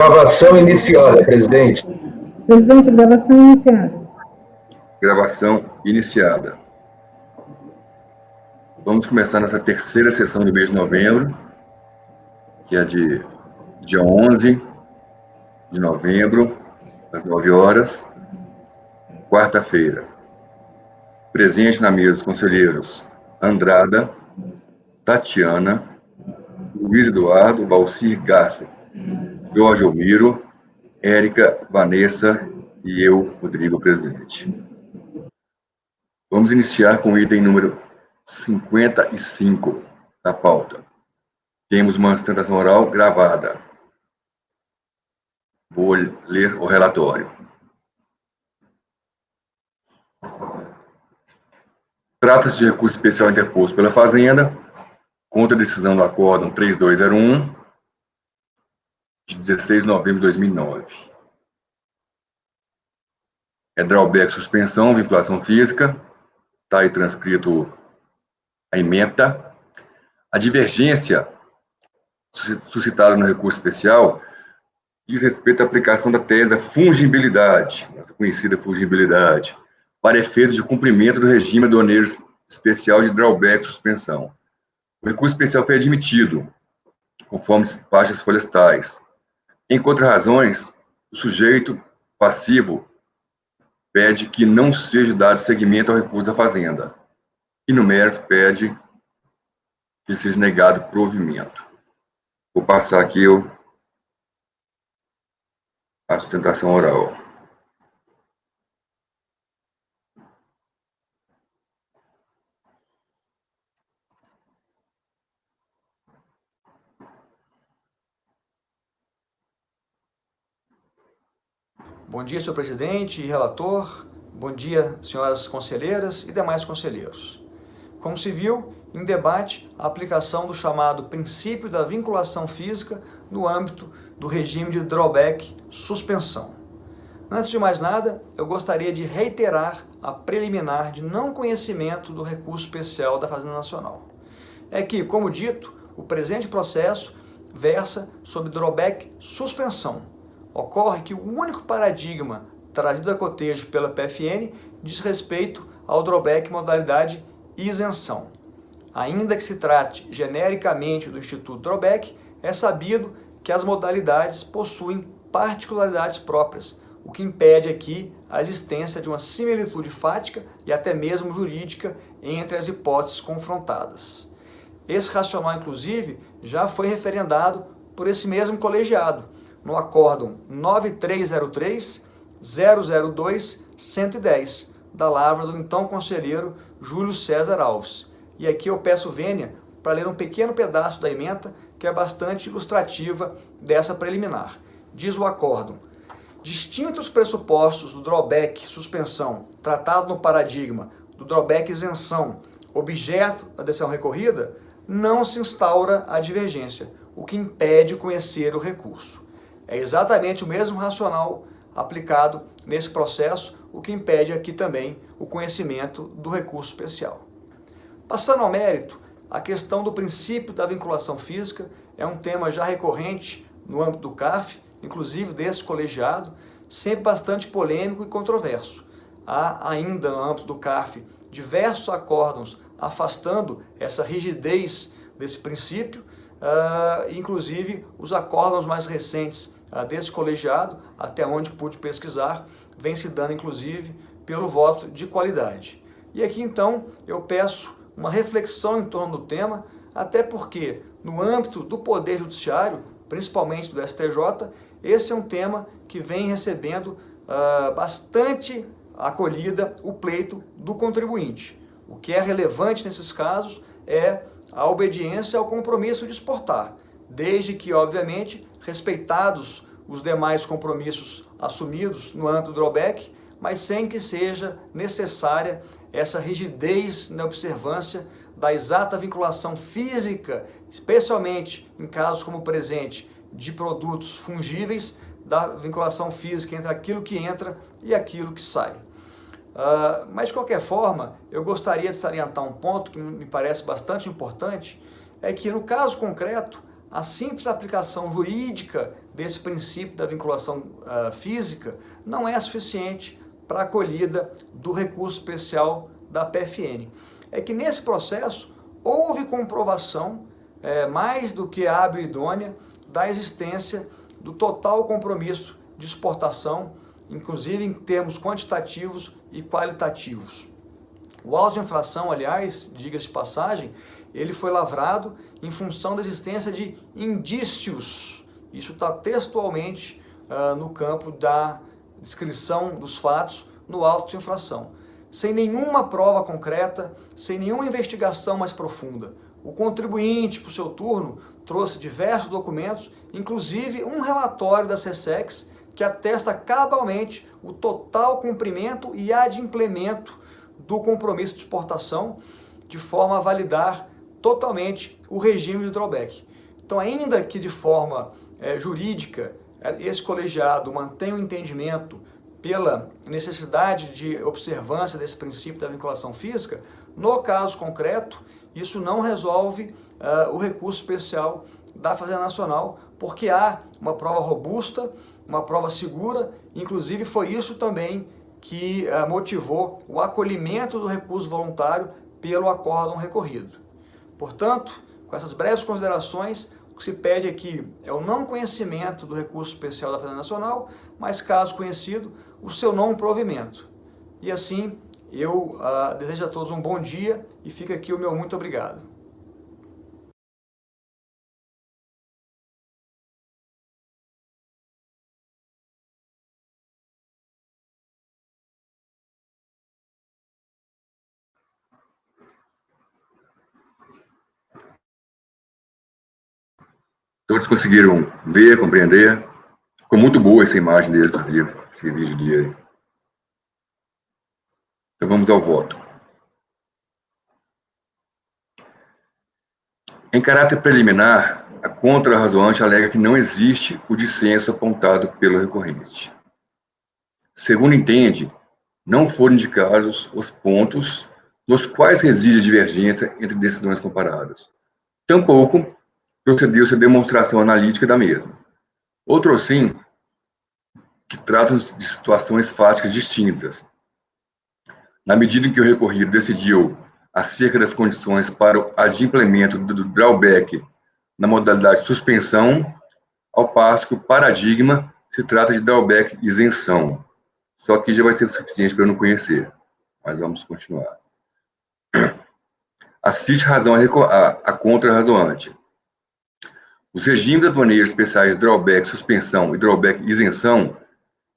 Gravação iniciada, presidente. Presidente, gravação iniciada. Gravação iniciada. Vamos começar nossa terceira sessão do mês de novembro, que é de dia 11 de novembro, às 9 horas, quarta-feira. Presente na mesa os conselheiros Andrada, Tatiana, Luiz Eduardo, Valcir Garça, Jorge Almiro, Érica, Vanessa e eu, Rodrigo, presidente. Vamos iniciar com o item número 55 da pauta. Temos uma sustentação oral gravada. Vou ler o relatório. Trata-se de recurso especial interposto pela Fazenda contra a decisão do Acórdão 3201, de 16 de novembro de 2009. É drawback, suspensão, vinculação física. Está aí transcrito a ementa. A divergência suscitada no recurso especial diz respeito à aplicação da tese da fungibilidade, essa conhecida fungibilidade, para efeito de cumprimento do regime aduaneiro especial de drawback suspensão. O recurso especial foi admitido, conforme faixas florestais. Em contra-razões, o sujeito passivo pede que não seja dado seguimento ao recurso da Fazenda, e no mérito pede que seja negado provimento. Vou passar aqui a sustentação oral. Bom dia, senhor presidente e relator. Bom dia, senhoras conselheiras e demais conselheiros. Como se viu, em debate, a aplicação do chamado princípio da vinculação física no âmbito do regime de drawback suspensão. Antes de mais nada, eu gostaria de reiterar a preliminar de não conhecimento do recurso especial da Fazenda Nacional. É que, como dito, o presente processo versa sobre drawback suspensão. Ocorre que o único paradigma trazido a cotejo pela PFN diz respeito ao drawback modalidade isenção. Ainda que se trate genericamente do Instituto Drawback, é sabido que as modalidades possuem particularidades próprias, o que impede aqui a existência de uma similitude fática e até mesmo jurídica entre as hipóteses confrontadas. Esse racional, inclusive, já foi referendado por esse mesmo colegiado, no Acórdão 9303-002-110, da lavra do então conselheiro Júlio César Alves. E aqui eu peço vênia para ler um pequeno pedaço da ementa que é bastante ilustrativa dessa preliminar. Diz o Acórdão: distintos pressupostos do drawback suspensão tratado no paradigma do drawback isenção, objeto da decisão recorrida, não se instaura a divergência, o que impede conhecer o recurso. É exatamente o mesmo racional aplicado nesse processo, o que impede aqui também o conhecimento do recurso especial. Passando ao mérito, a questão do princípio da vinculação física é um tema já recorrente no âmbito do CARF, inclusive desse colegiado, sempre bastante polêmico e controverso. Há ainda no âmbito do CARF diversos acórdãos afastando essa rigidez desse princípio, inclusive os acórdãos mais recentes desse colegiado, até onde pude pesquisar, vem se dando inclusive pelo voto de qualidade. E aqui então eu peço uma reflexão em torno do tema, até porque no âmbito do Poder Judiciário, principalmente do STJ, esse é um tema que vem recebendo bastante acolhida o pleito do contribuinte. O que é relevante nesses casos é a obediência ao compromisso de exportar, desde que, obviamente, respeitados os demais compromissos assumidos no âmbito do drawback, mas sem que seja necessária essa rigidez na observância da exata vinculação física, especialmente em casos como o presente de produtos fungíveis, da vinculação física entre aquilo que entra e aquilo que sai. Mas, de qualquer forma, eu gostaria de salientar um ponto que me parece bastante importante, é que, no caso concreto, a simples aplicação jurídica desse princípio da vinculação física não é suficiente para a acolhida do recurso especial da PFN. É que nesse processo houve comprovação, mais do que hábil e idônea, da existência do total compromisso de exportação, inclusive em termos quantitativos e qualitativos. O auto de infração, aliás, diga-se de passagem, ele foi lavrado em função da existência de indícios. Isso está textualmente no campo da descrição dos fatos no auto de infração. Sem nenhuma prova concreta, sem nenhuma investigação mais profunda. O contribuinte, por seu turno, trouxe diversos documentos, inclusive um relatório da SESEX, que atesta cabalmente o total cumprimento e adimplemento do compromisso de exportação, de forma a validar totalmente o regime do drawback. Então, ainda que de forma jurídica, esse colegiado mantenha o entendimento pela necessidade de observância desse princípio da vinculação física, no caso concreto, isso não resolve o recurso especial da Fazenda Nacional, porque há uma prova robusta, uma prova segura, inclusive foi isso também que motivou o acolhimento do recurso voluntário pelo acórdão recorrido. Portanto, com essas breves considerações, o que se pede aqui é o não conhecimento do recurso especial da Fazenda Nacional, mas, caso conhecido, o seu não provimento. E assim, eu desejo a todos um bom dia e fica aqui o meu muito obrigado. Todos conseguiram ver, compreender? Ficou muito boa essa imagem dele, esse vídeo dele. Então vamos ao voto. Em caráter preliminar, a contra-razoante alega que não existe o dissenso apontado pelo recorrente. Segundo entende, não foram indicados os pontos nos quais reside a divergência entre decisões comparadas. Tampouco procedeu-se a demonstração analítica da mesma. Outro sim, que tratam de situações fáticas distintas. Na medida em que o recorrido decidiu acerca das condições para o adimplemento do drawback na modalidade suspensão, ao passo que o paradigma se trata de drawback isenção. Só que já vai ser o suficiente para eu não conhecer, mas vamos continuar. Assiste razão a contra-razoante. Os regimes aduaneiros especiais drawback suspensão e drawback isenção,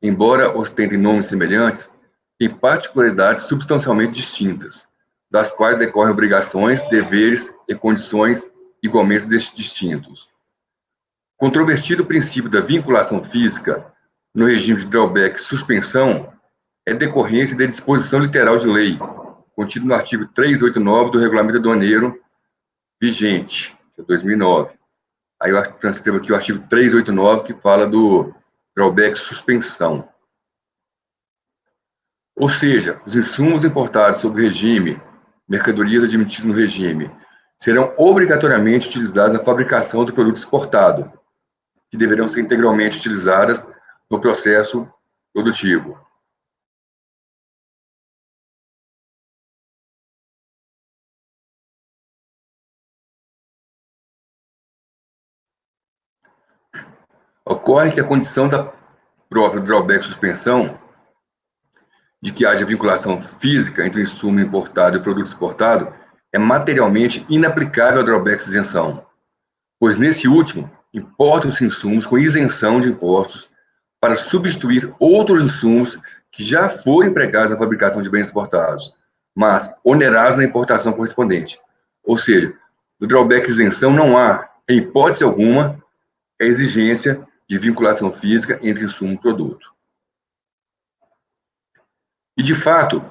embora ostentem nomes semelhantes, têm particularidades substancialmente distintas, das quais decorrem obrigações, deveres e condições igualmente distintos. Controvertido o princípio da vinculação física no regime de drawback suspensão, é decorrência da disposição literal de lei, contido no artigo 389 do Regulamento Aduaneiro vigente, que é 2009. Aí eu transcrevo aqui o artigo 389, que fala do drawback suspensão. Ou seja, os insumos importados sob regime, mercadorias admitidas no regime, serão obrigatoriamente utilizados na fabricação do produto exportado, que deverão ser integralmente utilizadas no processo produtivo. Ocorre que a condição da própria drawback suspensão, de que haja vinculação física entre o insumo importado e o produto exportado, é materialmente inaplicável à drawback isenção, pois nesse último, importam-se insumos com isenção de impostos para substituir outros insumos que já foram empregados na fabricação de bens exportados, mas onerados na importação correspondente. Ou seja, no drawback isenção não há, em hipótese alguma, a exigência de vinculação física entre insumo e produto. E, de fato,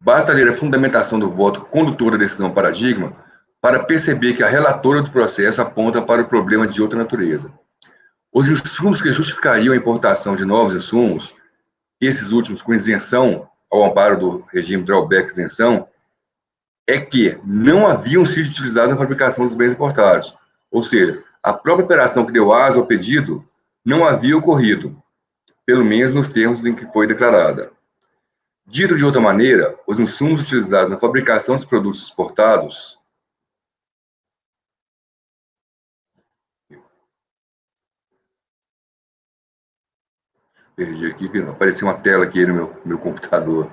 basta ler a fundamentação do voto condutor da decisão paradigma para perceber que a relatora do processo aponta para o problema de outra natureza. Os insumos que justificariam a importação de novos insumos, esses últimos com isenção ao amparo do regime drawback isenção, é que não haviam sido utilizados na fabricação dos bens importados, ou seja, a própria operação que deu asa ao pedido não havia ocorrido, pelo menos nos termos em que foi declarada. Dito de outra maneira, os insumos utilizados na fabricação dos produtos exportados perdi aqui, apareceu uma tela aqui no meu computador.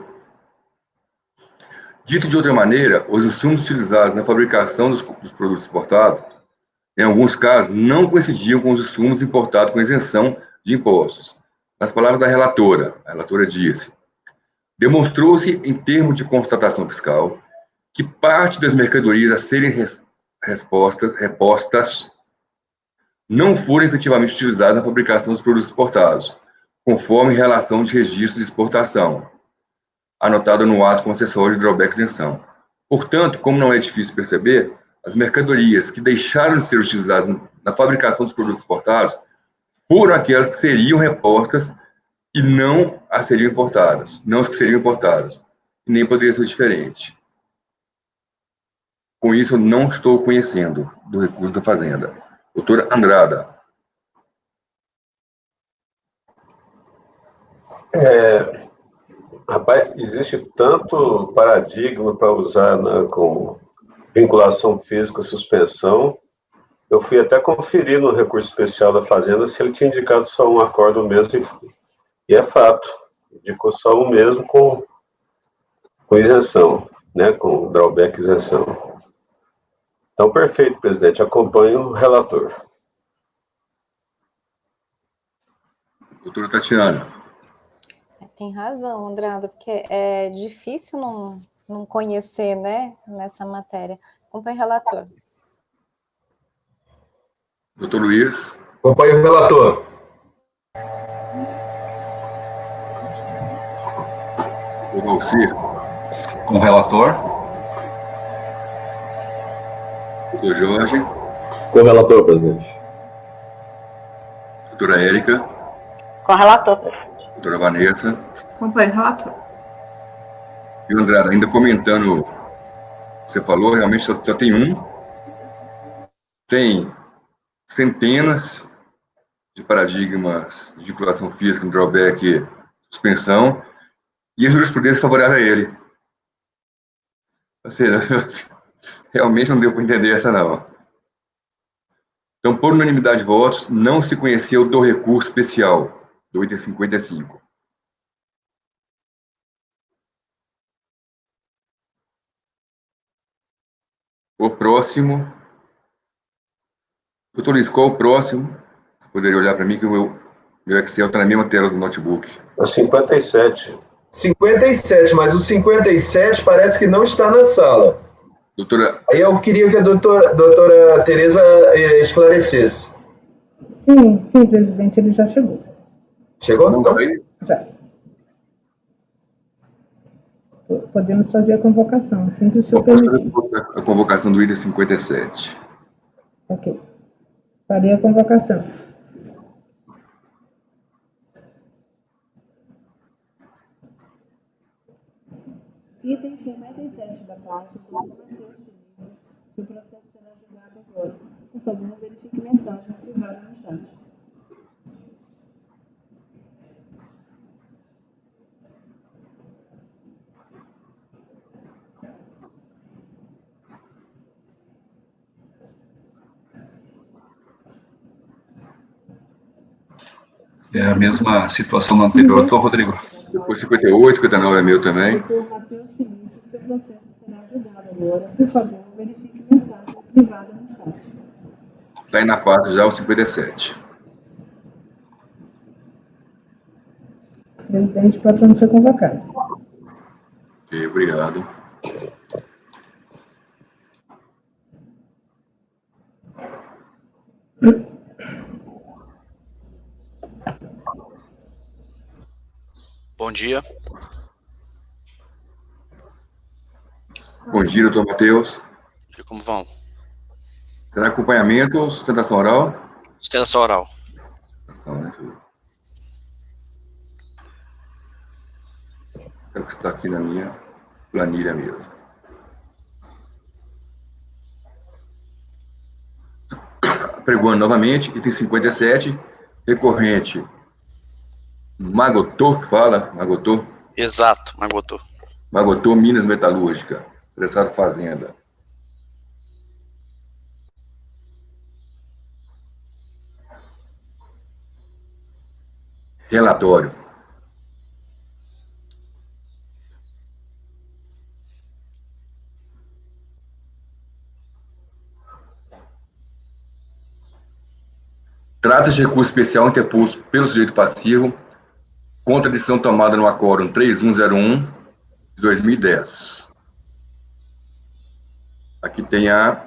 Dito de outra maneira, os insumos utilizados na fabricação dos produtos exportados, em alguns casos, não coincidiam com os insumos importados com isenção de impostos. Nas palavras da relatora, a relatora disse: demonstrou-se, em termos de constatação fiscal, que parte das mercadorias a serem repostas não foram efetivamente utilizadas na fabricação dos produtos exportados, conforme relação de registro de exportação, anotada no ato concessório de drawback isenção. Portanto, como não é difícil perceber, as mercadorias que deixaram de ser utilizadas na fabricação dos produtos exportados foram aquelas que seriam repostas e não as seriam importadas, não as que seriam importadas, e nem poderia ser diferente. Com isso, eu não estou conhecendo do recurso da Fazenda. Doutora Andrada. Rapaz, existe tanto paradigma para usar, né, com vinculação física, suspensão. Eu fui até conferir no recurso especial da Fazenda se ele tinha indicado só um acordo mesmo, e é fato, indicou só um mesmo com isenção, né, com drawback isenção. Então, perfeito, presidente, acompanho o relator. Doutora Tatiana. Tem razão, Andrada, porque é difícil não conhecer, né, nessa matéria. Acompanhe o relator. Doutor Luiz. Acompanho o relator. Doutor Valcir. Com o relator. Doutor Jorge. Com o relator, presidente. Doutora Érica. Com o relator, presidente. Doutora Vanessa. Acompanho o relator. E o Andrade, ainda comentando o que você falou, realmente só tem um. Tem centenas de paradigmas de vinculação física, drawback, suspensão, e a jurisprudência favorável a ele. Ou seja, realmente não deu para entender essa, não. Então, por unanimidade de votos, não se conheceu do recurso especial do item 55. O próximo. Doutor Luiz, qual o próximo? Você poderia olhar para mim que o meu Excel está na mesma tela do notebook. É 57. 57, mas o 57 parece que não está na sala. Doutora. Aí eu queria que a doutora Tereza esclarecesse. Sim, presidente, ele já chegou. Chegou? Então? Já. Podemos fazer a convocação, assim que o senhor permitir. A convocação do item 57. Ok. Farei a convocação. Item 57 da parte do Matheus Felipe. Se o processo será julgado agora. Por favor, verifique mensagem privada no chat. É a mesma situação na anterior, doutor Rodrigo. Depois 58, 59 é meu também. Doutor Matheus Felipe, seu processo será julgado agora. Por favor, verifique mensagem privada no chat. Está aí na parte já o 57. Presidente, o patrão foi convocado. Ok, obrigado. Bom dia. Bom dia, doutor Matheus. E como vão? Será acompanhamento ou sustentação oral? Sustentação oral. Sustentação, né? É o que está aqui na minha planilha mesmo. apregoando novamente, item 57, recorrente Magotô, que fala, Magotô? Exato, Magotô. Magotô Minas Metalúrgica, Prestado Fazenda. Relatório. Trata-se de recurso especial interposto pelo sujeito passivo contra a decisão tomada no Acórdão 3101 de 2010. Aqui tem a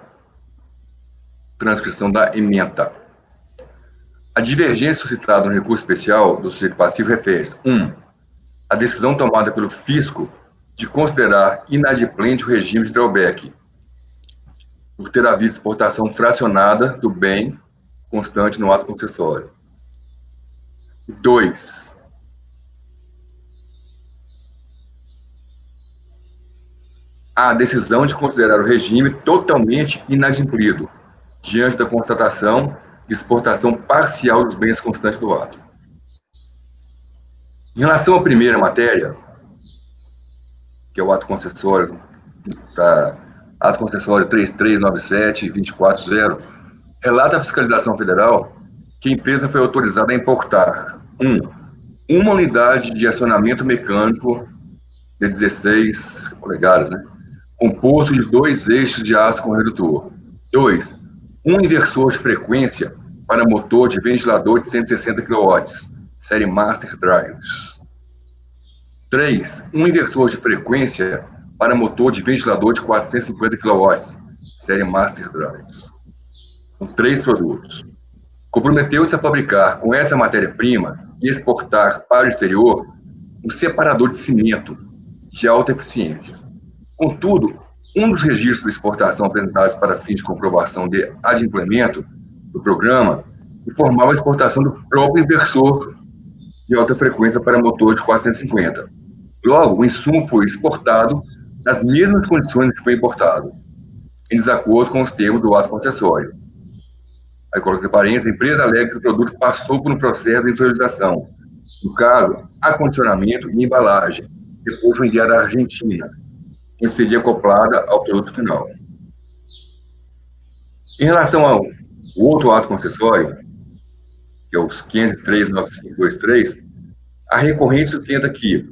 transcrição da ementa. A divergência suscitada no recurso especial do sujeito passivo refere-se: 1. A decisão tomada pelo fisco de considerar inadimplente o regime de drawback, por ter havido exportação fracionada do bem constante no ato concessório. 2. A decisão de considerar o regime totalmente inadimplido, diante da constatação de exportação parcial dos bens constantes do ato. Em relação à primeira matéria, que é o ato concessório, ato concessório 3397-240, relata a fiscalização federal que a empresa foi autorizada a importar uma unidade de acionamento mecânico de 16 polegadas, composto de 2 eixos de aço com redutor. 2. Um inversor de frequência para motor de ventilador de 160 kW, série Master Drives. 3. Um inversor de frequência para motor de ventilador de 450 kW, série Master Drives. Com 3 produtos. Comprometeu-se a fabricar com essa matéria-prima e exportar para o exterior um separador de cimento de alta eficiência. Contudo, um dos registros de exportação apresentados para fins de comprovação de adimplemento do programa informava a exportação do próprio inversor de alta frequência para motor de 450. Logo, o insumo foi exportado nas mesmas condições que foi importado, em desacordo com os termos do ato concessório. Aí coloca entre parênteses: a empresa alega que o produto passou por um processo de industrialização, no caso, acondicionamento e embalagem, depois foi enviada à Argentina, onde seria acoplada ao produto final. Em relação ao outro ato concessório, que é os 503.9523, a recorrente sustenta que,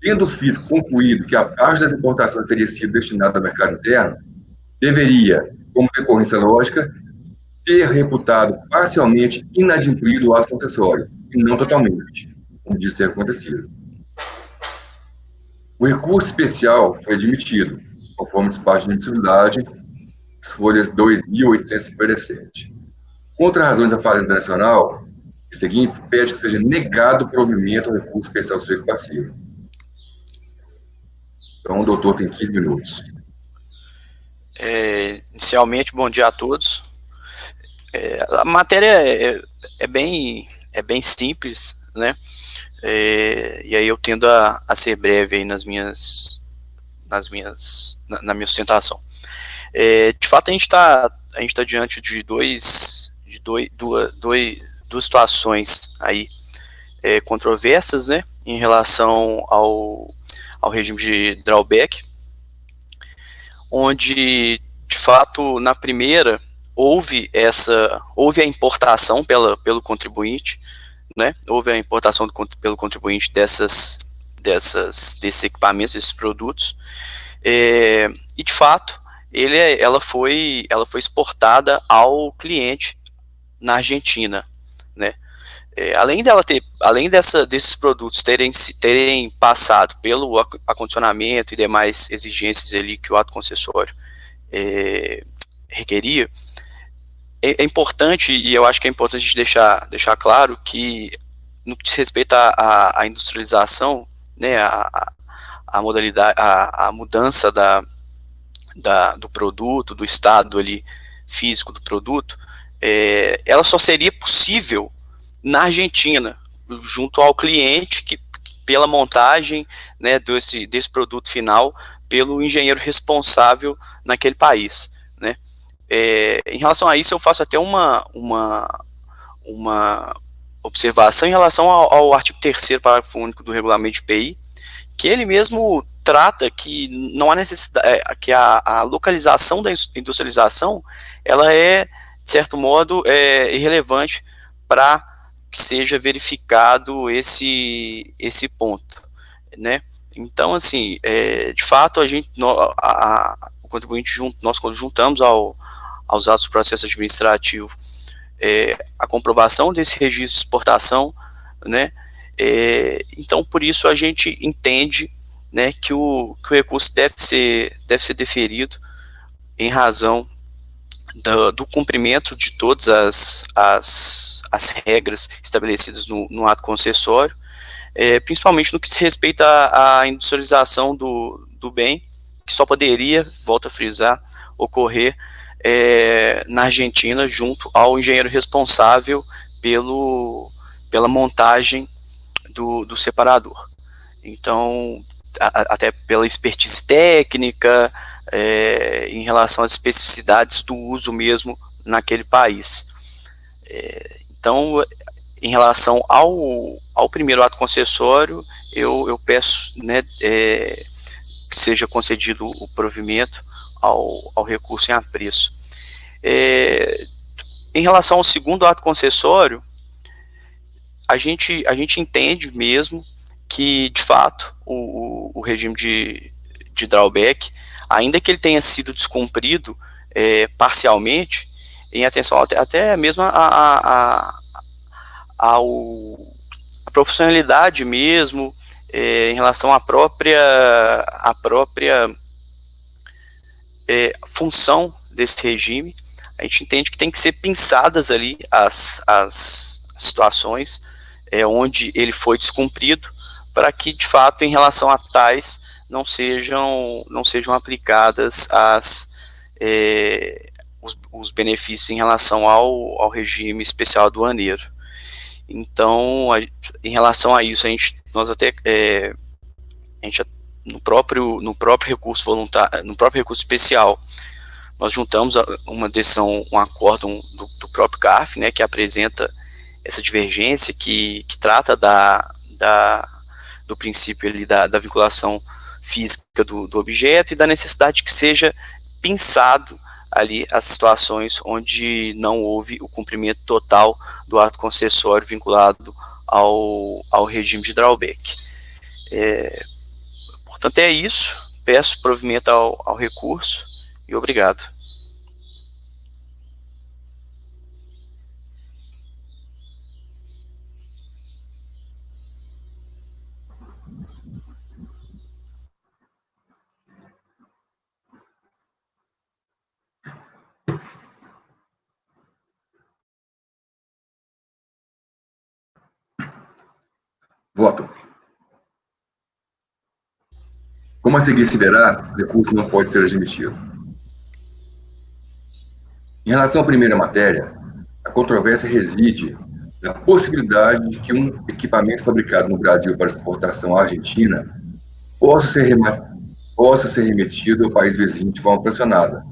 tendo o fisco concluído que a parte das importações teria sido destinada ao mercado interno, deveria, como decorrência lógica, ter reputado parcialmente inadimplido o ato concessório, e não totalmente, como diz ter acontecido. O recurso especial foi admitido, conforme despacho de admissibilidade, as folhas 2.857. Contra razões da fase internacional, os seguintes pede que seja negado o provimento ao recurso especial do sujeito passivo. Então, o doutor tem 15 minutos. Inicialmente, bom dia a todos. A matéria é bem simples, né? E aí eu tendo a ser breve aí na minha sustentação. De fato, a gente tá diante de duas situações aí controversas, né, em relação ao regime de drawback, onde, de fato, na primeira houve a importação pelo contribuinte, né? Houve a importação pelo contribuinte desses equipamentos, desses produtos, e de fato ela foi exportada ao cliente na Argentina, né? Além desses produtos terem passado pelo acondicionamento e demais exigências ali que o ato concessório requeria, é importante, e eu acho que é importante a gente deixar claro que, no que diz respeito à industrialização, né, a modalidade, a mudança do produto, do estado ali físico do produto, ela só seria possível na Argentina, junto ao cliente, que pela montagem, né, desse produto final pelo engenheiro responsável naquele país, né? Em relação a isso, eu faço até uma observação em relação ao artigo 3º, parágrafo único do regulamento de PI, que ele mesmo trata que não há necessidade, que a localização da industrialização, ela é, de certo modo, irrelevante para que seja verificado esse ponto, né? Então, assim, de fato, o contribuinte, nós juntamos aos atos do processo administrativo a comprovação desse registro de exportação, né? Então, por isso, a gente entende, né, que o recurso deve ser deferido em razão do cumprimento de todas as regras estabelecidas no ato concessório, principalmente no que se respeita à industrialização do bem, que só poderia, volto a frisar, ocorrer na Argentina, junto ao engenheiro responsável pela montagem do separador. Então, até pela expertise técnica, em relação às especificidades do uso mesmo naquele país. Então, em relação ao primeiro ato concessório, eu peço, né, que seja concedido o provimento ao recurso em apreço. Em relação ao segundo ato concessório, a gente entende mesmo que, de fato, o regime de drawback, ainda que ele tenha sido descumprido parcialmente, em atenção até mesmo a profissionalidade mesmo, em relação à própria função desse regime, a gente entende que tem que ser pensadas ali as situações onde ele foi descumprido, para que, de fato, em relação a tais, não sejam aplicadas os benefícios em relação ao regime especial aduaneiro. Então, em relação a isso, nós até no próprio recurso voluntário, no próprio recurso especial, nós juntamos uma decisão, um acórdão do próprio CARF, né, que apresenta essa divergência, que trata do princípio ali da vinculação física do objeto e da necessidade que seja pensado ali as situações onde não houve o cumprimento total do ato concessório vinculado ao regime de drawback. Portanto, é isso. Peço provimento ao recurso e obrigado. Voto. Como a seguir se verá, o recurso não pode ser admitido. Em relação à primeira matéria, a controvérsia reside na possibilidade de que um equipamento fabricado no Brasil para exportação à Argentina possa ser remetido ao país vizinho de forma pressionada,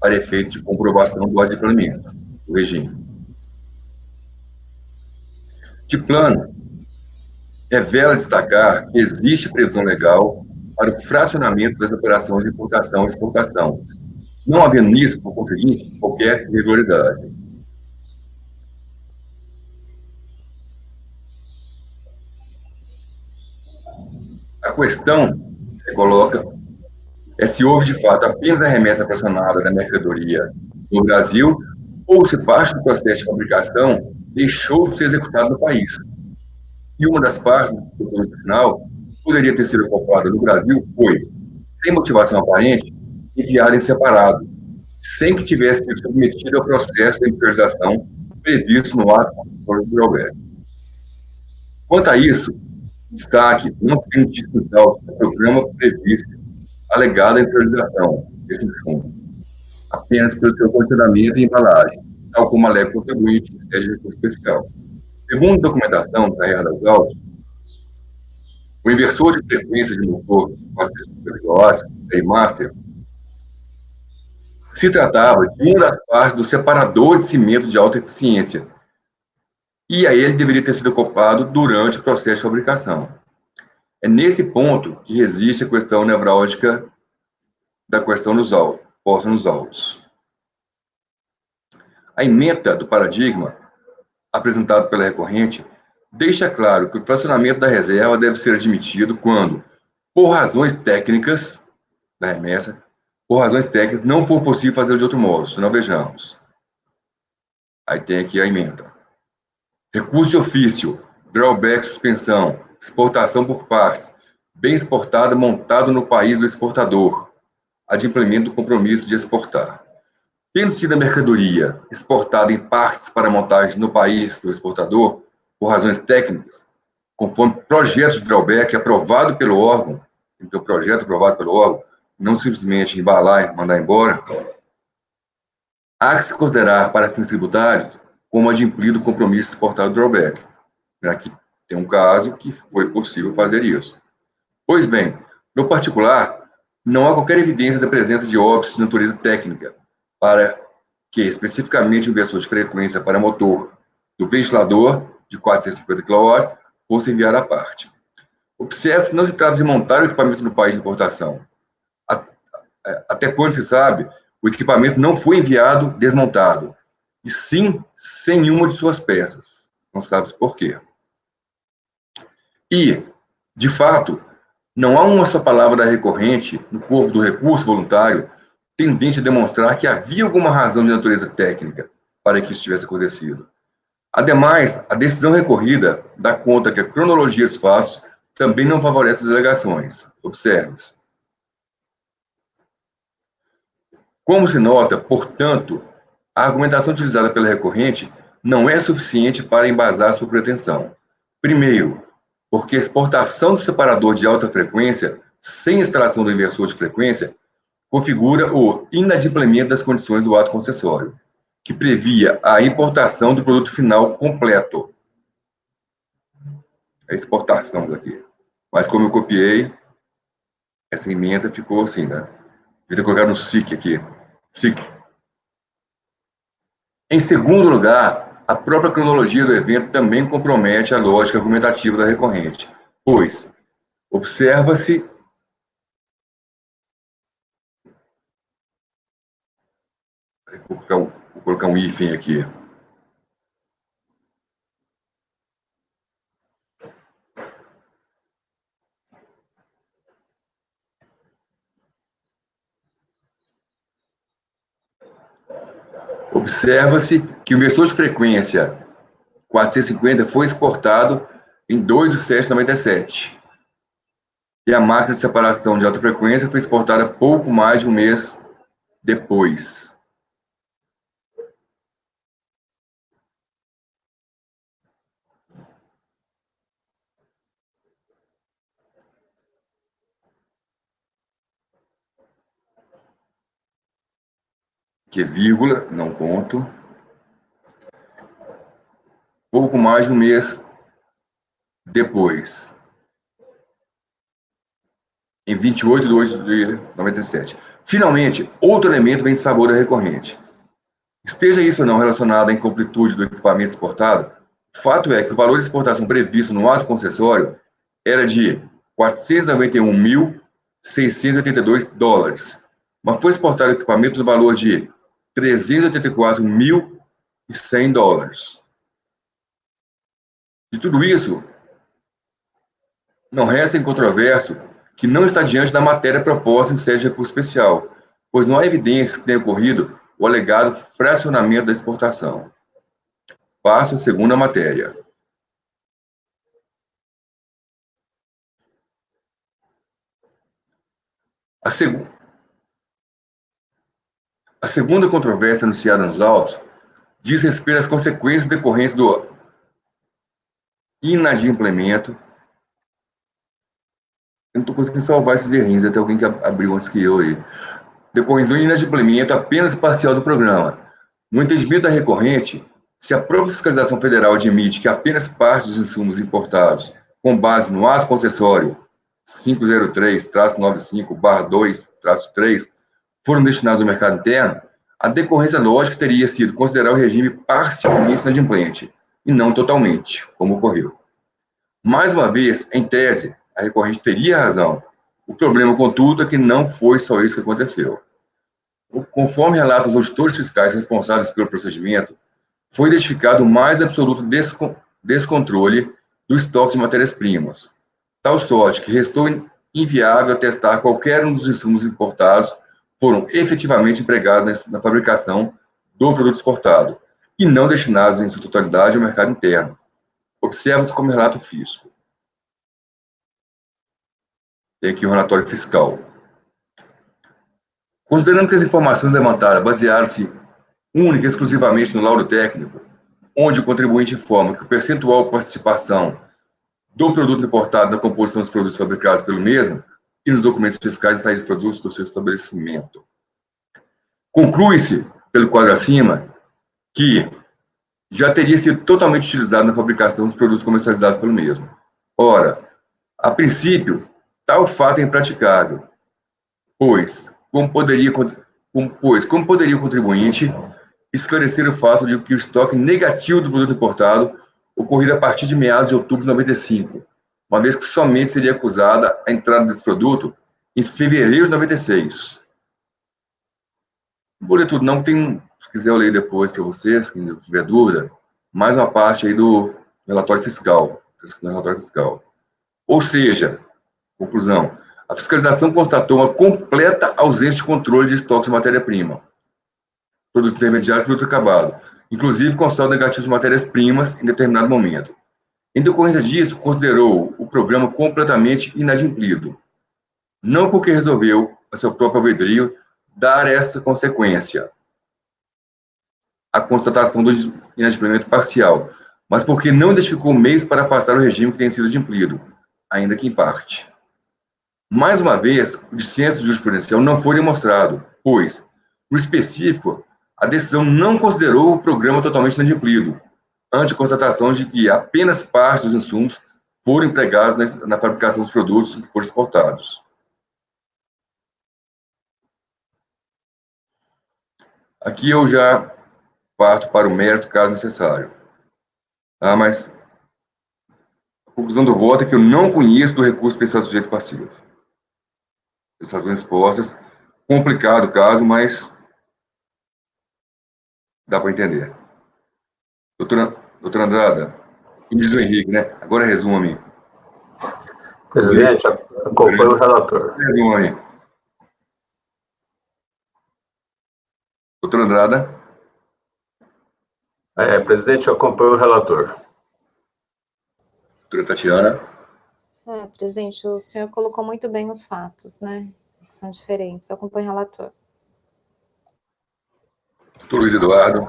para efeito de comprovação do adimplemento do regime. De plano, revela destacar que existe previsão legal para o fracionamento das operações de importação e exportação, não havendo nisso, por conseguinte, qualquer irregularidade. A questão que se coloca é se houve, de fato, apenas a remessa fracionada da mercadoria no Brasil ou se parte do processo de fabricação deixou de ser executado no país. E uma das partes do produto final poderia ter sido comprada no Brasil foi, sem motivação aparente, enviada em separado, sem que tivesse sido submetido ao processo de industrialização previsto no ato do drawback. Quanto a isso, destaque não se tem discussão do programa previsto alegada industrialização desse insumo, apenas pelo seu condicionamento e embalagem, tal como alega o contribuinte em sede de recurso especial. Segundo a documentação carregada aos autos, o inversor de frequência de motor Master se tratava de uma das partes do separador de cimento de alta eficiência, e aí ele deveria ter sido ocupado durante o processo de fabricação. É nesse ponto que resiste a questão nevrálgica da questão dos autos, posta nos autos. A ementa do paradigma, apresentado pela recorrente, deixa claro que o fracionamento da reserva deve ser admitido quando, por razões técnicas da remessa, por razões técnicas, não for possível fazer de outro modo, senão vejamos. Aí tem aqui a ementa. Recurso de ofício, drawback, suspensão, exportação por partes, bem exportado montado no país do exportador, adimplemento do compromisso de exportar. Tendo sido a mercadoria exportada em partes para montagem no país do exportador, por razões técnicas, conforme projeto de drawback aprovado pelo órgão, então projeto aprovado pelo órgão, não simplesmente embalar e mandar embora, há que se considerar para fins tributários como adimplido o compromisso exportado drawback. Aqui tem um caso que foi possível fazer isso. Pois bem, no particular, não há qualquer evidência da presença de óbitos de natureza técnica para que, especificamente, o inversor de frequência para motor do ventilador de 450 kW fosse enviado à parte. Observe-se que não se trata de montar o equipamento no país de importação. Até quando se sabe, o equipamento não foi enviado desmontado, e sim sem nenhuma de suas peças. Não sabe-se por quê. E, de fato, não há uma só palavra da recorrente no corpo do recurso voluntário tendente a demonstrar que havia alguma razão de natureza técnica para que isso tivesse acontecido. Ademais, a decisão recorrida dá conta que a cronologia dos fatos também não favorece as alegações. Observe-se. Como se nota, portanto, a argumentação utilizada pela recorrente não é suficiente para embasar sua pretensão. Primeiro, porque a exportação do separador de alta frequência, sem instalação do inversor de frequência, configura o inadimplemento das condições do ato concessório, que previa a importação do produto final completo. A exportação daqui. Mas como eu copiei, essa emenda ficou assim, né? Devia ter colocado no SIC aqui. SIC. Em segundo lugar, a própria cronologia do evento também compromete a lógica argumentativa da recorrente, pois observa-se vou colocar um hífen aqui. Observa-se que o inversor de frequência 450 foi exportado em 2 de 7/97. E a máquina de separação de alta frequência foi exportada pouco mais de um mês depois. Que é vírgula, não ponto. Pouco mais de um mês depois. Em 28 de 2 de 97. Finalmente, outro elemento vem em desfavor da recorrente. Esteja isso ou não relacionado à incompletude do equipamento exportado, o fato é que o valor de exportação previsto no ato concessório era de $491.682, mas foi exportado o equipamento no valor de $384.100. De tudo isso, não resta incontroverso que não está diante da matéria proposta em sede de recurso especial, pois não há evidências que tenha ocorrido o alegado fracionamento da exportação. Passo a segunda matéria. A segunda controvérsia anunciada nos autos diz respeito às consequências decorrentes do inadimplemento. Eu não estou conseguindo salvar esses errinhos, até alguém que abriu antes que eu aí. Decorrentes do inadimplemento apenas parcial do programa. No entendimento da recorrente, se a própria fiscalização federal admite que apenas parte dos insumos importados, com base no ato concessório 503-95/2-3, foram destinados ao mercado interno, a decorrência lógica teria sido considerar o regime parcialmente inadimplente, e não totalmente, como ocorreu. Mais uma vez, em tese, a recorrente teria razão. O problema, contudo, é que não foi só isso que aconteceu. Conforme relatam os auditores fiscais responsáveis pelo procedimento, foi identificado o mais absoluto descontrole do estoque de matérias-primas. Tal sorte que restou inviável atestar qualquer um dos insumos importados foram efetivamente empregados na fabricação do produto exportado e não destinados em sua totalidade ao mercado interno. Observa-se como relato fiscal. Tem aqui um relatório fiscal. Considerando que as informações levantadas basearam-se única e exclusivamente no laudo técnico, onde o contribuinte informa que o percentual de participação do produto importado na composição dos produtos fabricados pelo mesmo e nos documentos fiscais e saídas de produtos do seu estabelecimento. Conclui-se, pelo quadro acima, que já teria sido totalmente utilizado na fabricação dos produtos comercializados pelo mesmo. Ora, a princípio, tal fato é impraticável, pois como poderia o contribuinte esclarecer o fato de que o estoque negativo do produto importado ocorrido a partir de meados de outubro de 95, uma vez que somente seria acusada a entrada desse produto em fevereiro de 96. Não vou ler tudo, não, se quiser eu leio depois para vocês, quem tiver dúvida, mais uma parte aí do relatório fiscal. Ou seja, conclusão, a fiscalização constatou uma completa ausência de controle de estoques de matéria-prima, produtos intermediários e produto acabado, inclusive com saldo negativo de matérias-primas em determinado momento. Em decorrência disso, considerou o programa completamente inadimplido, não porque resolveu, a seu próprio alvedrio, dar essa consequência, a constatação do inadimplemento parcial, mas porque não identificou meios para afastar o regime que tem sido adimplido, ainda que em parte. Mais uma vez, o dissenso jurisprudencial não foi demonstrado, pois, no específico, a decisão não considerou o programa totalmente inadimplido, ante a constatação de que apenas parte dos insumos foram empregados na fabricação dos produtos que foram exportados. Aqui eu já parto para o mérito, caso necessário. Mas a conclusão do voto é que eu não conheço do recurso especial do sujeito passivo. Essas razões expostas, complicado o caso, mas dá para entender. Doutora Andrada, como diz o Henrique, né? Agora resume. Presidente, acompanho o relator. Resume. Doutora Andrada. Presidente, eu acompanho o relator. Doutora Tatiana. Presidente, o senhor colocou muito bem os fatos, né? Que são diferentes. Eu acompanho o relator. Doutor Luiz Eduardo.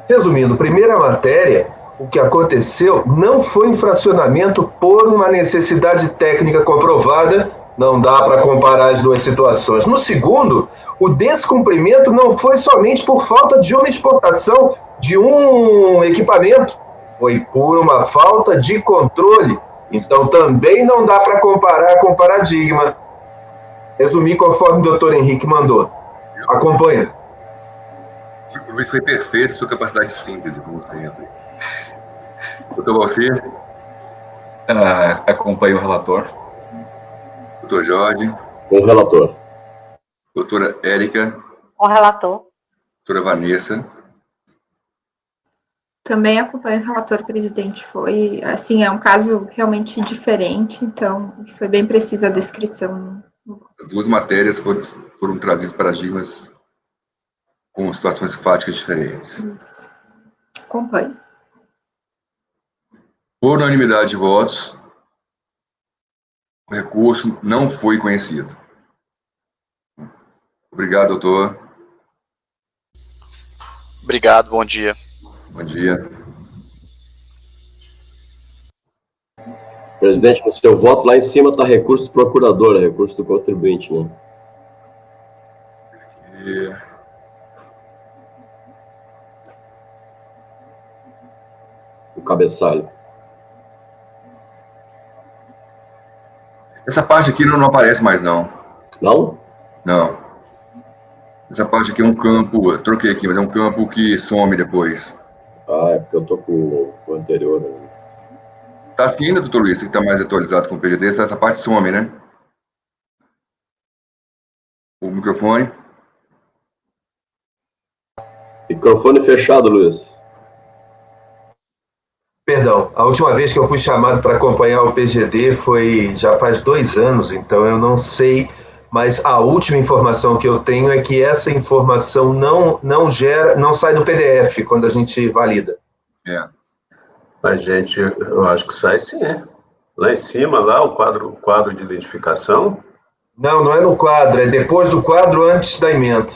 Resumindo, primeira matéria, o que aconteceu não foi infracionamento por uma necessidade técnica comprovada, não dá para comparar as duas situações. No segundo, o descumprimento não foi somente por falta de uma exportação de um equipamento, foi por uma falta de controle. Então também não dá para comparar com paradigma. Resumir conforme o doutor Henrique mandou. Acompanha. O Luiz foi perfeito, sua capacidade de síntese, como sempre. Doutor Valcir. Acompanho o relator. Doutor Jorge. Com o relator. Doutora Érica. Com o relator. Doutora Vanessa. Também acompanho o relator, presidente. Foi, assim, é um caso realmente diferente, então foi bem precisa a descrição. As duas matérias foram trazidas paradigmas com situações fáticas diferentes. Isso. Acompanho. Por unanimidade de votos, o recurso não foi conhecido. Obrigado, doutor. Obrigado, bom dia. Bom dia. Presidente, no seu voto lá em cima está recurso do procurador, recurso do contribuinte, né? O cabeçalho. Essa parte aqui não aparece mais, não. Não? Não. Essa parte aqui é um campo, eu troquei aqui, mas é um campo que some depois. Ah, é porque eu tô com o anterior. Né? Tá assim ainda, doutor Luiz, que tá mais atualizado com o PGD, essa parte some, né? O microfone. Microfone fechado, Luiz. Perdão, a última vez que eu fui chamado para acompanhar o PGD foi já faz 2 anos, então eu não sei, mas a última informação que eu tenho é que essa informação não sai do PDF quando a gente valida. É. Mas, gente, eu acho que sai sim. Lá em cima, lá, o quadro de identificação. Não é no quadro, é depois do quadro, antes da emenda.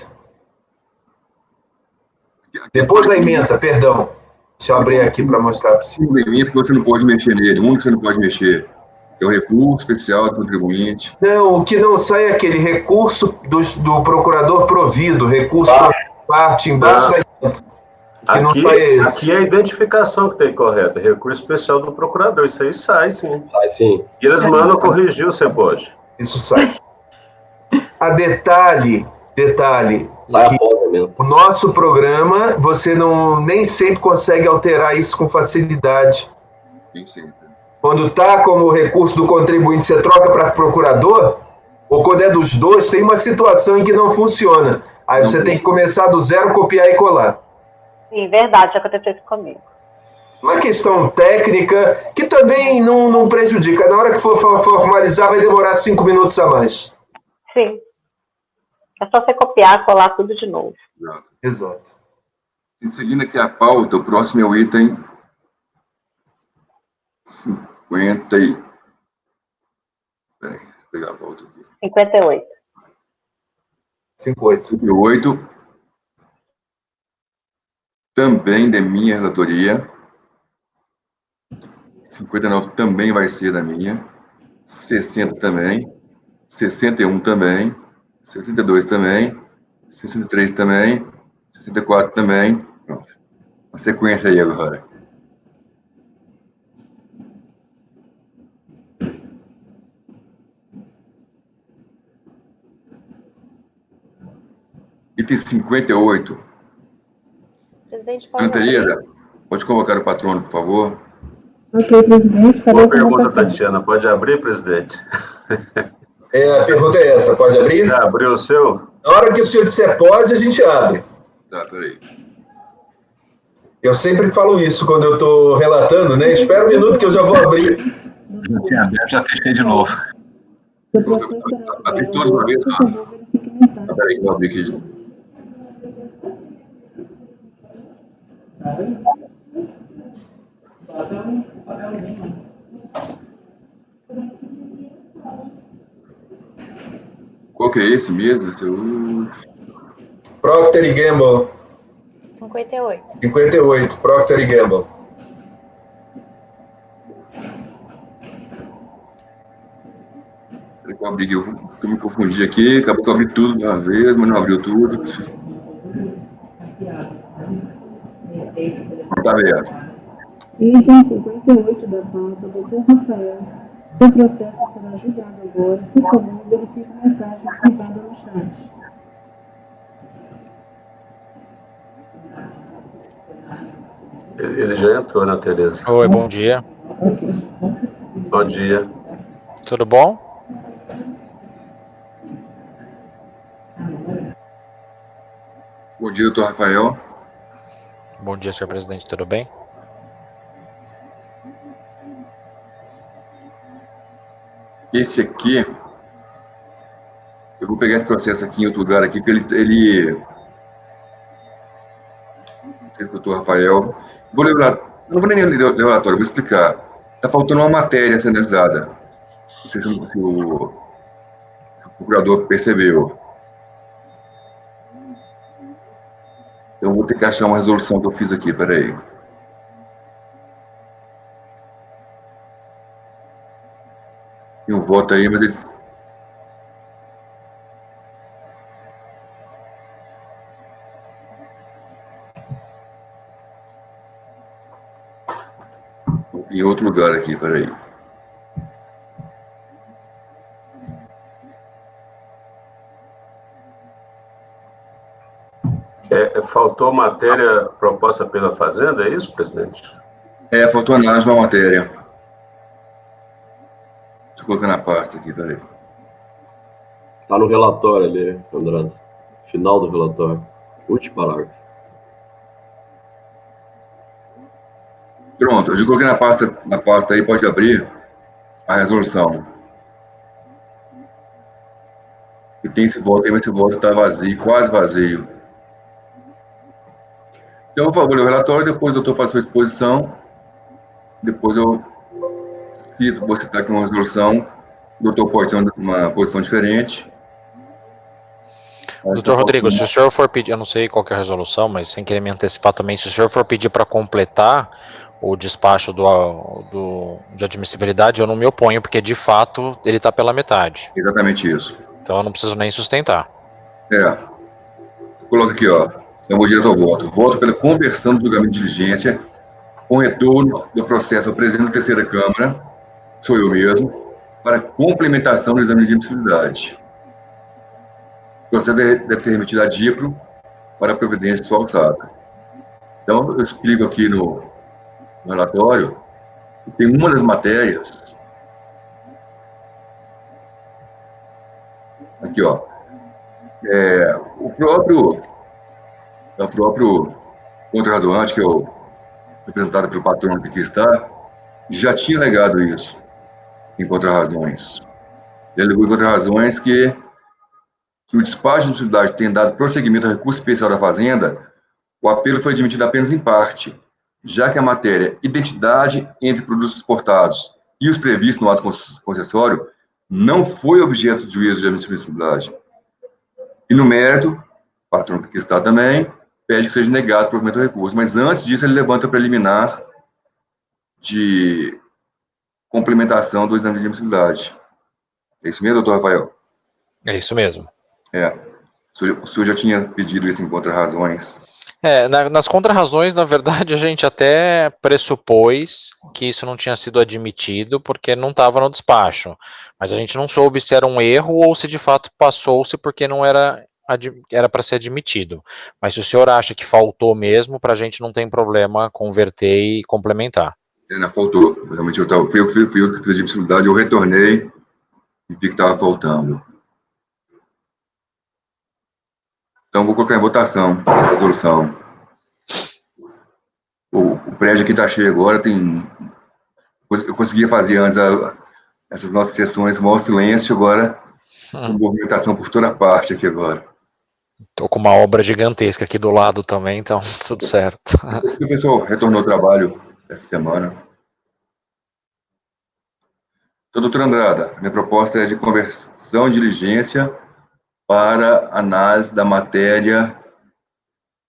Depois da emenda, perdão. Deixa eu abrir aqui para mostrar para você. Um elemento que você não pode mexer nele, um que você não pode mexer. É o recurso especial do contribuinte. Não, o que não sai é aquele recurso do procurador provido, recurso por parte embaixo da emenda. Que não sai esse. Aqui é a identificação que tem correta, recurso especial do procurador, isso aí sai sim. Sai sim. E eles mandam corrigir, você pode. Isso sai. A detalhe, sai que o nosso programa, você nem sempre consegue alterar isso com facilidade. Nem sempre. Quando está como recurso do contribuinte, você troca para procurador, ou quando é dos dois, tem uma situação em que não funciona. Aí você tem que começar do zero, copiar e colar. Sim, verdade, já aconteceu isso comigo. Uma questão técnica que também não prejudica. Na hora que for formalizar, vai demorar 5 minutos a mais. Sim. É só você copiar, colar tudo de novo. Exato. E seguindo aqui a pauta, o próximo é o item 50 e... Peraí, vou pegar a pauta aqui. 58. 58. Também da minha relatoria. 59 também vai ser da minha. 60 também. 61 também. 62 também. 63 também. 64 também. Pronto. Uma sequência aí agora. Item 58. Presidente, pode Tereza, pode convocar o patrono, por favor. Ok, presidente. Boa pergunta, Tatiana. Pode abrir, presidente? A pergunta é essa, pode abrir? Já abriu o seu? Na hora que o senhor disser pode, a gente abre. Tá, peraí. Eu sempre falo isso quando eu estou relatando, né? Espera um minuto que eu já vou abrir. Já tinha aberto, já fechei de novo. Abri todos uma vez, só. Peraí, vou abrir aqui. Qual que é esse mesmo? Procter & Gamble. 58. 58, Procter & Gamble. Eu abri, eu me confundi aqui, acabou que eu abri tudo de uma vez, mas não abriu tudo. Tá aberto. Item 58 da pauta, doutor Rafael. Seu processo será julgado agora. Por favor, verifique a mensagem privada no chat. Ele já entrou, né, Tereza? Oi, bom dia. Bom dia. Tudo bom? Bom dia, doutor Rafael. Bom dia, senhor presidente, tudo bem? Esse aqui, eu vou pegar esse processo aqui em outro lugar aqui, porque ele não sei se o doutor Rafael, não vou nem ler o relatório, vou explicar. Está faltando uma matéria a ser analisada. Não sei se o procurador percebeu. Então, vou ter que achar uma resolução que eu fiz aqui, peraí. Tem um voto aí, mas eles... Em outro lugar aqui, peraí. Faltou matéria proposta pela Fazenda, é isso, presidente? Faltou análise de uma matéria. Deixa eu colocar na pasta aqui, peraí. Tá no relatório ali, Andrade. Final do relatório. Último parágrafo. Pronto, eu já coloquei na pasta aí, pode abrir a resolução. E tem esse voto aí, mas esse voto está vazio, quase vazio. Então, por favor, o relatório, depois o doutor faz sua exposição, depois eu vou citar aqui uma resolução, o doutor pode ter uma posição diferente. Doutor Rodrigo, se o senhor for pedir, eu não sei qual que é a resolução, mas sem querer me antecipar também, se o senhor for pedir para completar o despacho de admissibilidade, eu não me oponho, porque de fato ele está pela metade. Exatamente isso. Então eu não preciso nem sustentar. Coloca aqui, ó. Eu vou direto ao voto. Voto pela conversão do julgamento de diligência com retorno do processo ao presidente da terceira Câmara, sou eu mesmo, para complementação do exame de admissibilidade. O processo deve ser remetido à DIPRO para providência de sua alçada. Então, eu explico aqui no relatório que tem uma das matérias, aqui, ó, o próprio contra-razoante, que é o representado pelo patrono que aqui está, já tinha alegado isso em contra-razões. Ele alegou em contra-razões que o despacho de admissibilidade tem dado prosseguimento ao recurso especial da Fazenda, o apelo foi admitido apenas em parte, já que a matéria identidade entre produtos exportados e os previstos no ato concessório não foi objeto de juízo de admissibilidade. E no mérito, o patrão que aqui está também, pede que seja negado o provimento do recurso, mas antes disso ele levanta o preliminar de complementação do exame de admissibilidade. É isso mesmo, doutor Rafael? É isso mesmo. O senhor já tinha pedido isso em contra-razões? Nas contra-razões, na verdade, a gente até pressupôs que isso não tinha sido admitido porque não estava no despacho, mas a gente não soube se era um erro ou se de fato passou-se porque não era para ser admitido. Mas se o senhor acha que faltou mesmo, para a gente não tem problema converter e complementar. Faltou. Realmente fui eu que fiz a admissibilidade, eu retornei e vi que estava faltando. Então, vou colocar em votação a resolução. O prédio aqui está cheio agora, eu conseguia fazer antes essas nossas sessões, maior silêncio, agora com movimentação por toda parte aqui agora. Estou com uma obra gigantesca aqui do lado também, então tudo certo. O pessoal retornou ao trabalho essa semana. Então, doutor Andrada, minha proposta é de conversão de diligência para análise da matéria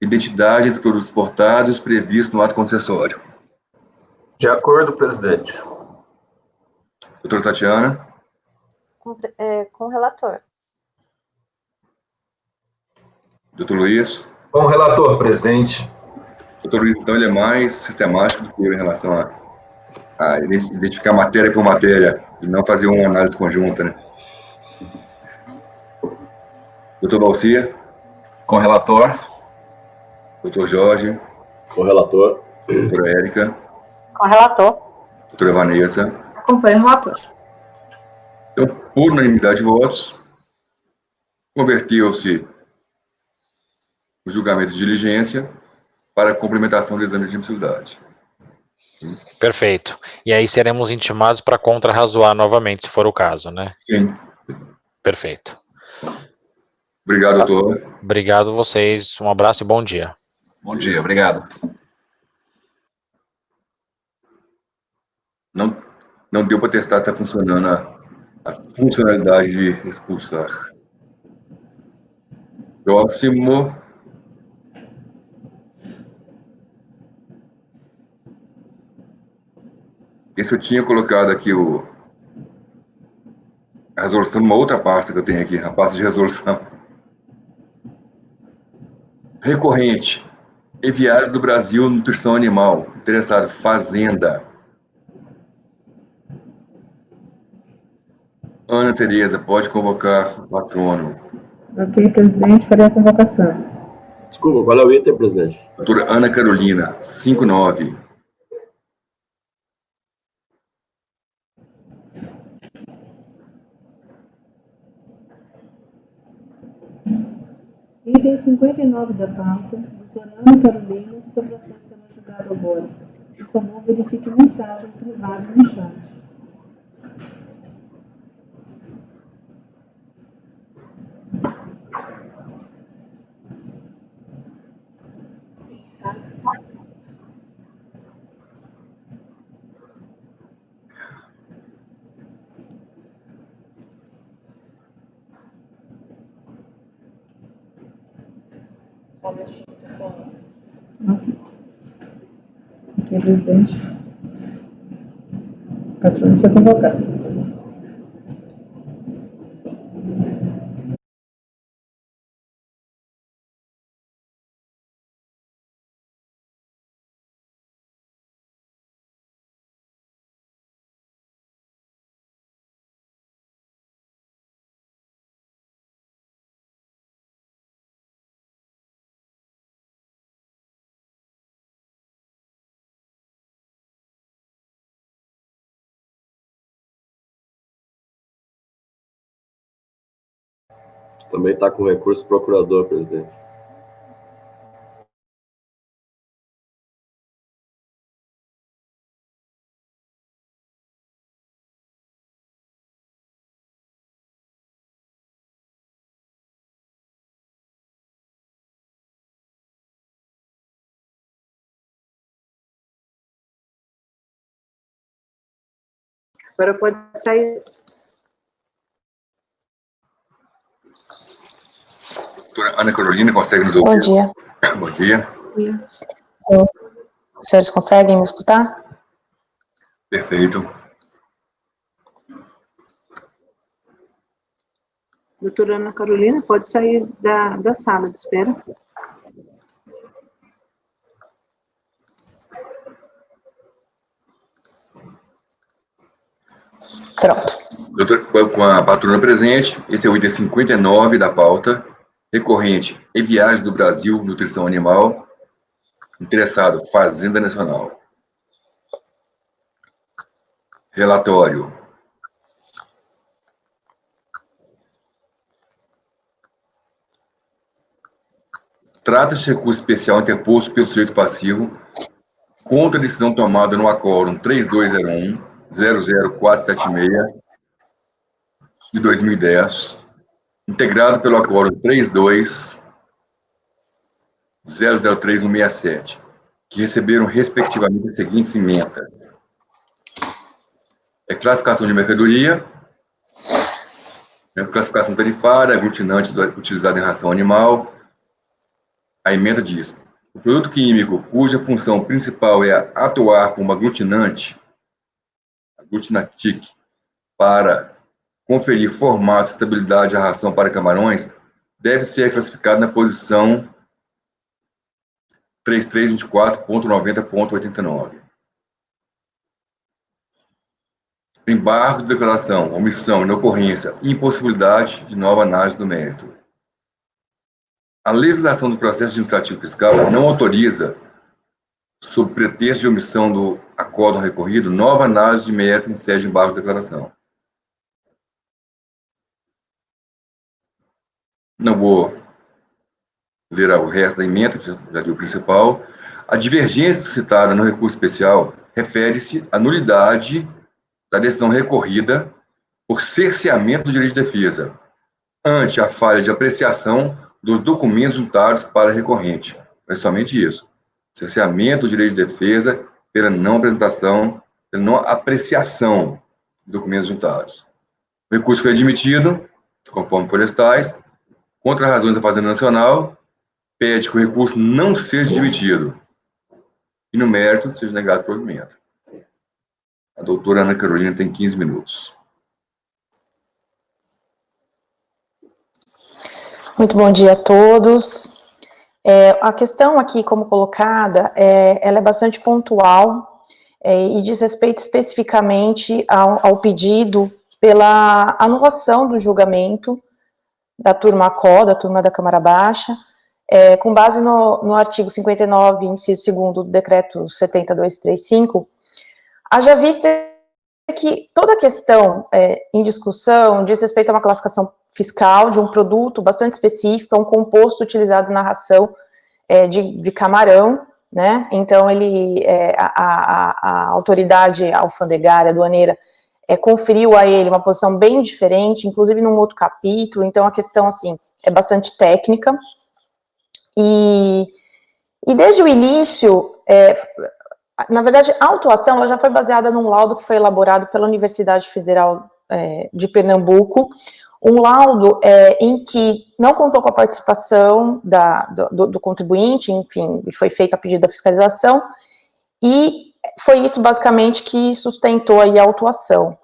identidade entre produtos exportados previsto no ato concessório. De acordo, presidente. Doutora Tatiana? Com o relator. Doutor Luiz? Com o relator, presidente. Doutor Luiz, então, ele é mais sistemático do que eu em relação a identificar matéria por matéria e não fazer uma análise conjunta, né? Doutor Balcia? Com o relator. Doutor Jorge? Com o relator. Doutora Érica? Com o relator. Doutora Vanessa? Acompanho o relator. Então, por unanimidade de votos, converteu-se o julgamento de diligência para a complementação do exame de admissibilidade. Perfeito. E aí seremos intimados para contra-razoar novamente, se for o caso, né? Sim. Perfeito. Obrigado, doutor. Obrigado a vocês. Um abraço e bom dia. Bom dia, obrigado. Não deu para testar se está funcionando a funcionalidade de expulsar. Próximo. Esse eu tinha colocado aqui a resolução numa outra pasta que eu tenho aqui, a pasta de resolução. Recorrente. Eviários do Brasil, nutrição animal. Interessado, Fazenda. Ana Tereza, pode convocar o patrono. Ok, presidente, farei a convocação. Desculpa, qual é o item, presidente? Doutora Ana Carolina, 59. Item 59 da pauta, doutora Ana Carolina, seu processo será julgado agora. Por favor, verifique mensagem privada no chat. Aqui, presidente. O patrono foi convocado. Também está com recurso procurador, presidente. Agora pode sair. Doutora Ana Carolina, consegue nos ouvir? Bom dia. Bom dia. Sim. Os senhores conseguem me escutar? Perfeito. Doutora Ana Carolina, pode sair da sala de espera. Pronto. Doutor, com a patrona presente, esse é o item 59 da pauta, recorrente em viagens do Brasil, nutrição animal, interessado, Fazenda Nacional. Relatório. Trata-se de recurso especial interposto pelo sujeito passivo contra a decisão tomada no Acórdão 3201-00476 de 2010, integrado pelo Acórdão 32-003-167, que receberam, respectivamente, as seguintes emendas. Classificação de mercadoria, classificação tarifária, aglutinantes utilizados em ração animal. A emenda diz: o produto químico cuja função principal é atuar como aglutinante, aglutinantic, para conferir formato e estabilidade à ração para camarões, deve ser classificado na posição 3324.90.89. Embargos de declaração, omissão, inocorrência e impossibilidade de nova análise do mérito. A legislação do processo administrativo fiscal não autoriza, sob pretexto de omissão do acórdão recorrido, nova análise de mérito em sede de embargos de declaração. Não vou ler o resto da emenda, que já li o principal. A divergência citada no recurso especial refere-se à nulidade da decisão recorrida por cerceamento do direito de defesa, ante a falha de apreciação dos documentos juntados para a recorrente. É somente isso. Cerceamento do direito de defesa pela não apresentação, pela não apreciação de documentos juntados. O recurso foi admitido, conforme florestais, contra razões da Fazenda Nacional, pede que o recurso não seja admitido e, no mérito, seja negado o provimento. A doutora Ana Carolina tem 15 minutos. Muito bom dia a todos. A questão aqui, como colocada, ela é bastante pontual e diz respeito especificamente ao pedido pela anulação do julgamento da turma CO, da turma da Câmara Baixa, com base no artigo 59, inciso 2º do decreto 70235, haja vista que toda a questão em discussão diz respeito a uma classificação fiscal de um produto bastante específico, é um composto utilizado na ração de camarão, né? Então, a autoridade alfandegária, aduaneira, conferiu a ele uma posição bem diferente, inclusive num outro capítulo. Então, a questão, assim, é bastante técnica. E desde o início, na verdade, a autuação ela já foi baseada num laudo que foi elaborado pela Universidade Federal de Pernambuco, um laudo em que não contou com a participação do contribuinte, enfim, foi feita a pedido da fiscalização, e foi isso basicamente que sustentou aí a autuação.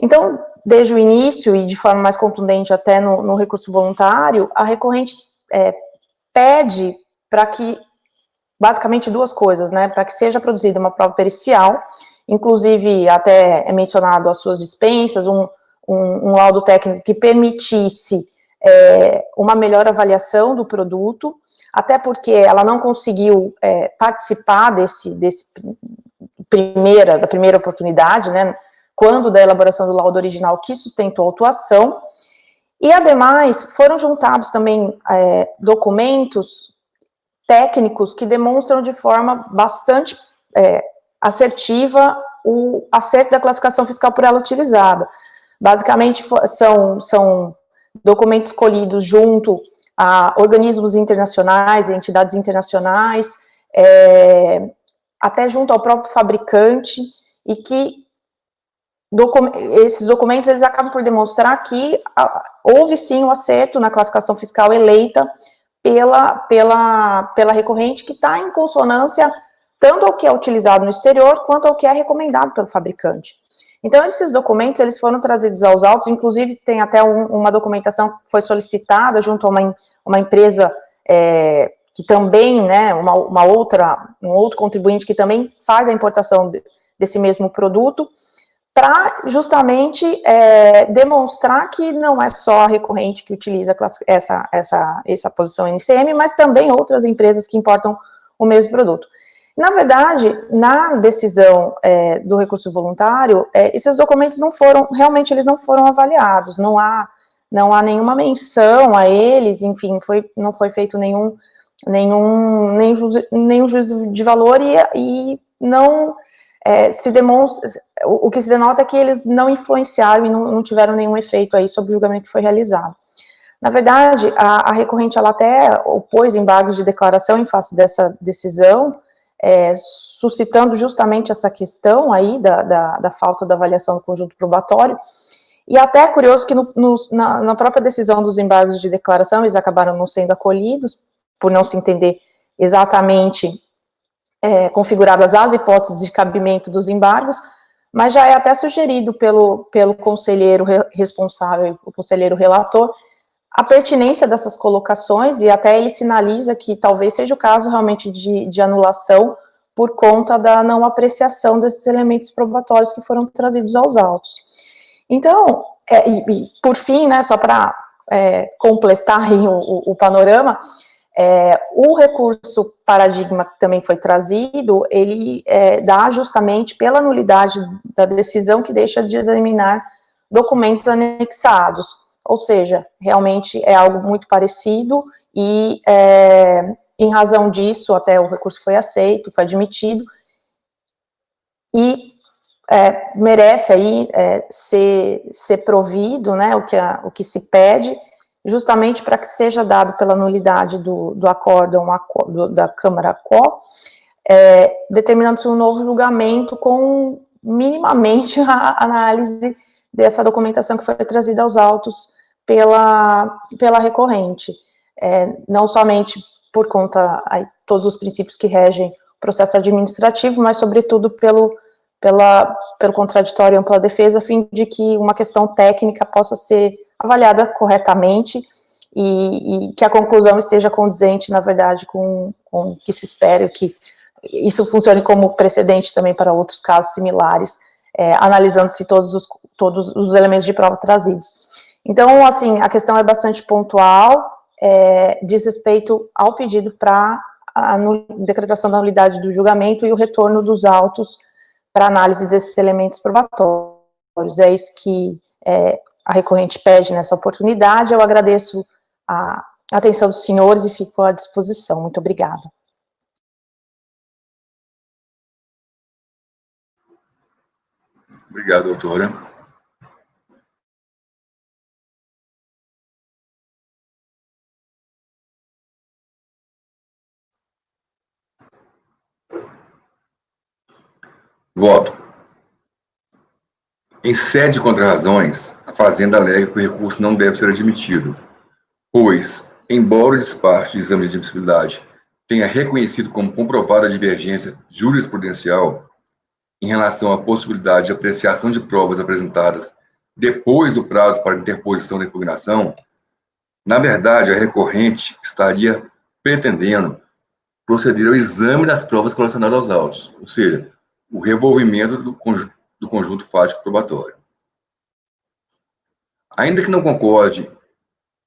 Então, desde o início, e de forma mais contundente até no recurso voluntário, a recorrente pede para que, basicamente, duas coisas, né, para que seja produzida uma prova pericial, inclusive até é mencionado as suas dispensas, um laudo técnico que permitisse uma melhor avaliação do produto, até porque ela não conseguiu participar da primeira oportunidade, né, quando da elaboração do laudo original que sustentou a autuação, e ademais foram juntados também documentos técnicos que demonstram de forma bastante assertiva o acerto da classificação fiscal por ela utilizada. Basicamente, são documentos colhidos junto a organismos internacionais, entidades internacionais, até junto ao próprio fabricante, e que esses documentos eles acabam por demonstrar que houve sim um acerto na classificação fiscal eleita pela recorrente, que está em consonância tanto ao que é utilizado no exterior, quanto ao que é recomendado pelo fabricante. Então, esses documentos, eles foram trazidos aos autos, inclusive tem até uma documentação que foi solicitada junto a uma empresa que também, né, um outro contribuinte que também faz a importação desse mesmo produto, para justamente demonstrar que não é só a recorrente que utiliza essa posição NCM, mas também outras empresas que importam o mesmo produto. Na verdade, na decisão do recurso voluntário, esses documentos realmente eles não foram avaliados, não há nenhuma menção a eles, enfim, não foi feito nenhum juízo de valor e não se demonstra, o que se denota é que eles não influenciaram e não tiveram nenhum efeito aí sobre o julgamento que foi realizado. Na verdade, a recorrente ela até opôs embargos de declaração em face dessa decisão, suscitando justamente essa questão aí da falta da avaliação do conjunto probatório, e até é curioso que na própria decisão dos embargos de declaração, eles acabaram não sendo acolhidos, por não se entender exatamente configuradas as hipóteses de cabimento dos embargos, mas já é até sugerido pelo conselheiro responsável, o conselheiro relator, a pertinência dessas colocações, e até ele sinaliza que talvez seja o caso realmente de anulação por conta da não apreciação desses elementos probatórios que foram trazidos aos autos. Então, por fim, né, só para completar aí o panorama, o recurso paradigma que também foi trazido, ele dá justamente pela nulidade da decisão que deixa de examinar documentos anexados, ou seja, realmente é algo muito parecido e, em razão disso, até o recurso foi aceito, foi admitido, e merece aí ser provido, né, o que se pede, justamente para que seja dado pela nulidade do acórdão da Câmara Quo, determinando-se um novo julgamento com minimamente a análise dessa documentação que foi trazida aos autos pela recorrente, não somente por conta de todos os princípios que regem o processo administrativo, mas sobretudo pelo contraditório e ampla defesa, a fim de que uma questão técnica possa ser avaliada corretamente e que a conclusão esteja condizente, na verdade, com o que se espera, que isso funcione como precedente também para outros casos similares, analisando-se todos os elementos de prova trazidos. Então, assim, a questão é bastante pontual, diz respeito ao pedido para a decretação da nulidade do julgamento e o retorno dos autos para análise desses elementos probatórios. É isso que a recorrente pede nessa oportunidade. Eu agradeço a atenção dos senhores e fico à disposição. Muito obrigada. Obrigado, doutora. Voto. Em sede de contrarrazões, a Fazenda alega que o recurso não deve ser admitido, pois, embora o despacho de exame de admissibilidade tenha reconhecido como comprovada a divergência jurisprudencial em relação à possibilidade de apreciação de provas apresentadas depois do prazo para interposição da impugnação, na verdade, a recorrente estaria pretendendo proceder ao exame das provas relacionadas aos autos, ou seja, o revolvimento do conjunto fático probatório. Ainda que não concorde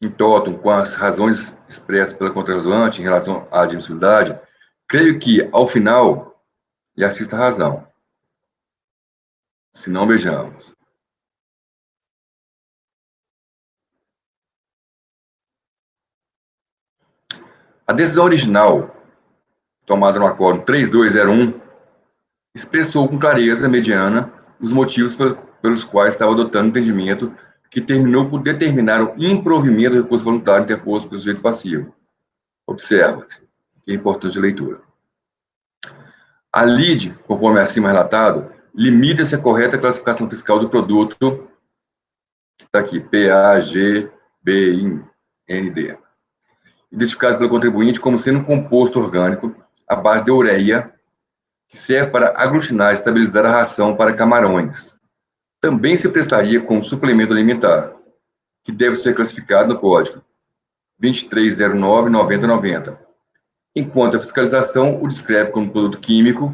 em totum com as razões expressas pela contrarrazonante em relação à admissibilidade, creio que, ao final, lhe assista a razão. Se não, vejamos. A decisão original, tomada no acórdão 3201, expressou com clareza mediana os motivos pelos quais estava adotando o entendimento que terminou por determinar o improvimento do recurso voluntário interposto pelo sujeito passivo. Observa-se, que é importante a leitura. A lide, conforme acima relatado, limita-se à correta classificação fiscal do produto, está aqui, PAGBIND, identificado pelo contribuinte como sendo um composto orgânico à base de ureia, que serve para aglutinar e estabilizar a ração para camarões. Também se prestaria como suplemento alimentar, que deve ser classificado no Código 2309-9090, enquanto a fiscalização o descreve como produto químico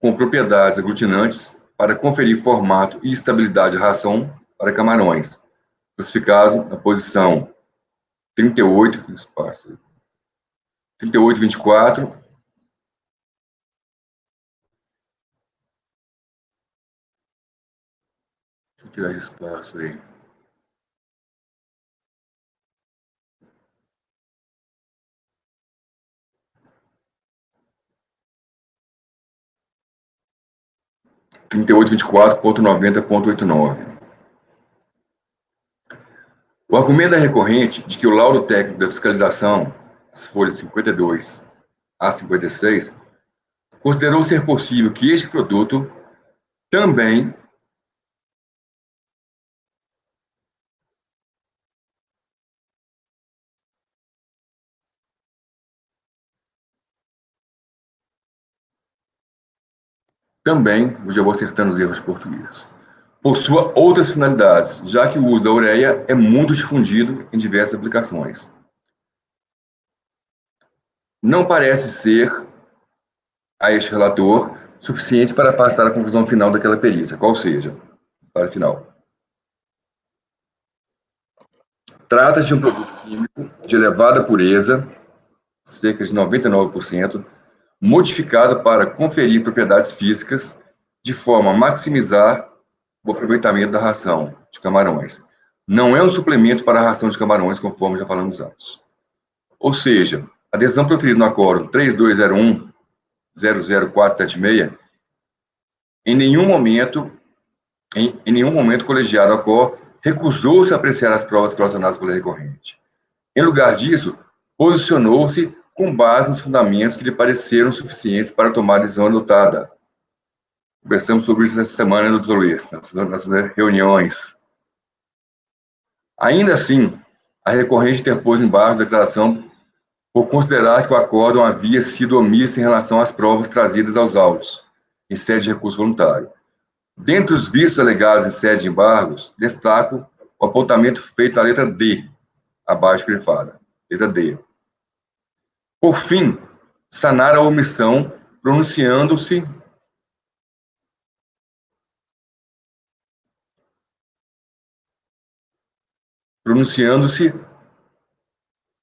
com propriedades aglutinantes para conferir formato e estabilidade à ração para camarões, classificado na posição 38, tem espaço, 3824, deixa eu tirar esse espaço aí. Trinta e oito, 24.90.89. O argumento da recorrente de que o laudo técnico da fiscalização, as folhas 52 a 56, considerou ser possível que este produto também já vou acertando os erros de português, possua outras finalidades, já que o uso da ureia é muito difundido em diversas aplicações. Não parece ser, a este relator, suficiente para afastar a conclusão final daquela perícia, qual seja, a final. Trata-se de um produto químico de elevada pureza, cerca de 99%, modificado para conferir propriedades físicas de forma a maximizar o aproveitamento da ração de camarões. Não é um suplemento para a ração de camarões, conforme já falamos antes. Ou seja, a decisão proferida no acórdão 3201-00476, em nenhum momento o colegiado ACOR recusou-se a apreciar as provas relacionadas pela recorrente. Em lugar disso, posicionou-se com base nos fundamentos que lhe pareceram suficientes para tomar a decisão adotada. Conversamos sobre isso nessa semana, doutor Luiz, nessas reuniões. Ainda assim, a recorrente interpôs embaixo da declaração por considerar que o acórdão havia sido omisso em relação às provas trazidas aos autos, em sede de recurso voluntário. Dentre os vícios alegados em sede de embargos, destaco o apontamento feito à letra D, abaixo grifada. Letra D. Por fim, sanar a omissão, pronunciando-se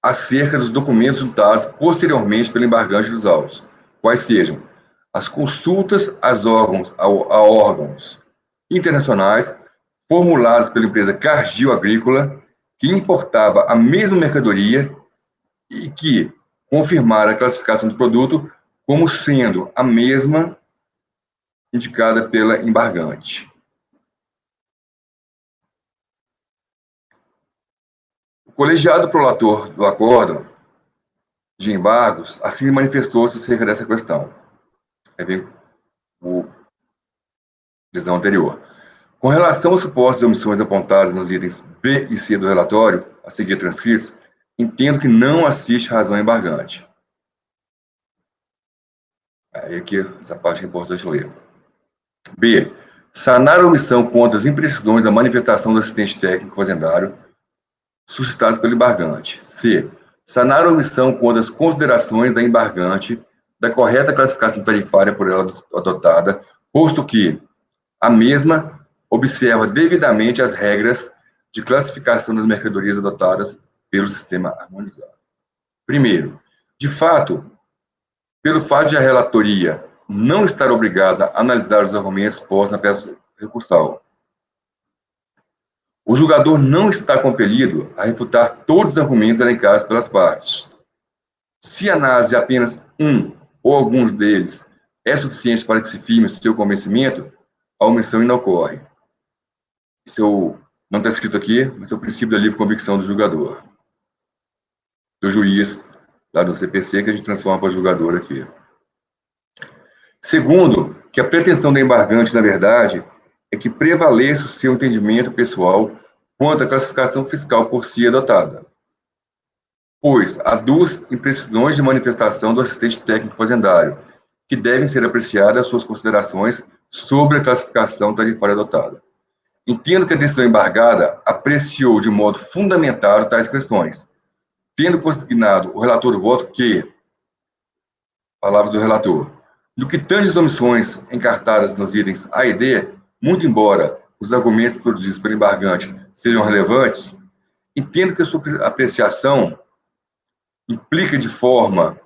acerca dos documentos juntados posteriormente pelo embargante dos autos, quais sejam as consultas a órgãos internacionais formuladas pela empresa Cargill Agrícola, que importava a mesma mercadoria e que confirmaram a classificação do produto como sendo a mesma indicada pela embargante. O colegiado prolator do acórdão de embargos assim manifestou-se acerca dessa questão. Aí vem a visão anterior. Com relação às supostas omissões apontadas nos itens B e C do relatório, a seguir transcritos, entendo que não assiste razão embargante. Aí aqui, essa parte é importante ler. B. Sanar a omissão contra as imprecisões da manifestação do assistente técnico fazendário suscitadas pelo embargante. C. Sanar a omissão contra as considerações da embargante da correta classificação tarifária por ela adotada, posto que a mesma observa devidamente as regras de classificação das mercadorias adotadas pelo sistema harmonizado. Primeiro, de fato, pelo fato de a relatoria não estar obrigada a analisar os argumentos postos na peça recursal, o julgador não está compelido a refutar todos os argumentos elencados pelas partes. Se a análise de apenas um ou alguns deles é suficiente para que se firme o seu convencimento, a omissão ainda ocorre. Isso não está escrito aqui, mas é o princípio da livre convicção do julgador. Do juiz, lá do CPC, que a gente transforma para julgador aqui. Segundo, que a pretensão da embargante, na verdade, é que prevaleça o seu entendimento pessoal quanto à classificação fiscal por si adotada, pois há duas imprecisões de manifestação do assistente técnico fazendário, que devem ser apreciadas as suas considerações sobre a classificação tarifária adotada. Entendo que a decisão embargada apreciou de modo fundamentado tais questões, tendo consignado o relator do voto que, palavras do relator, do que tange as omissões encartadas nos itens A e D, muito embora os argumentos produzidos pelo embargante sejam relevantes, entendo que a sua apreciação implica de forma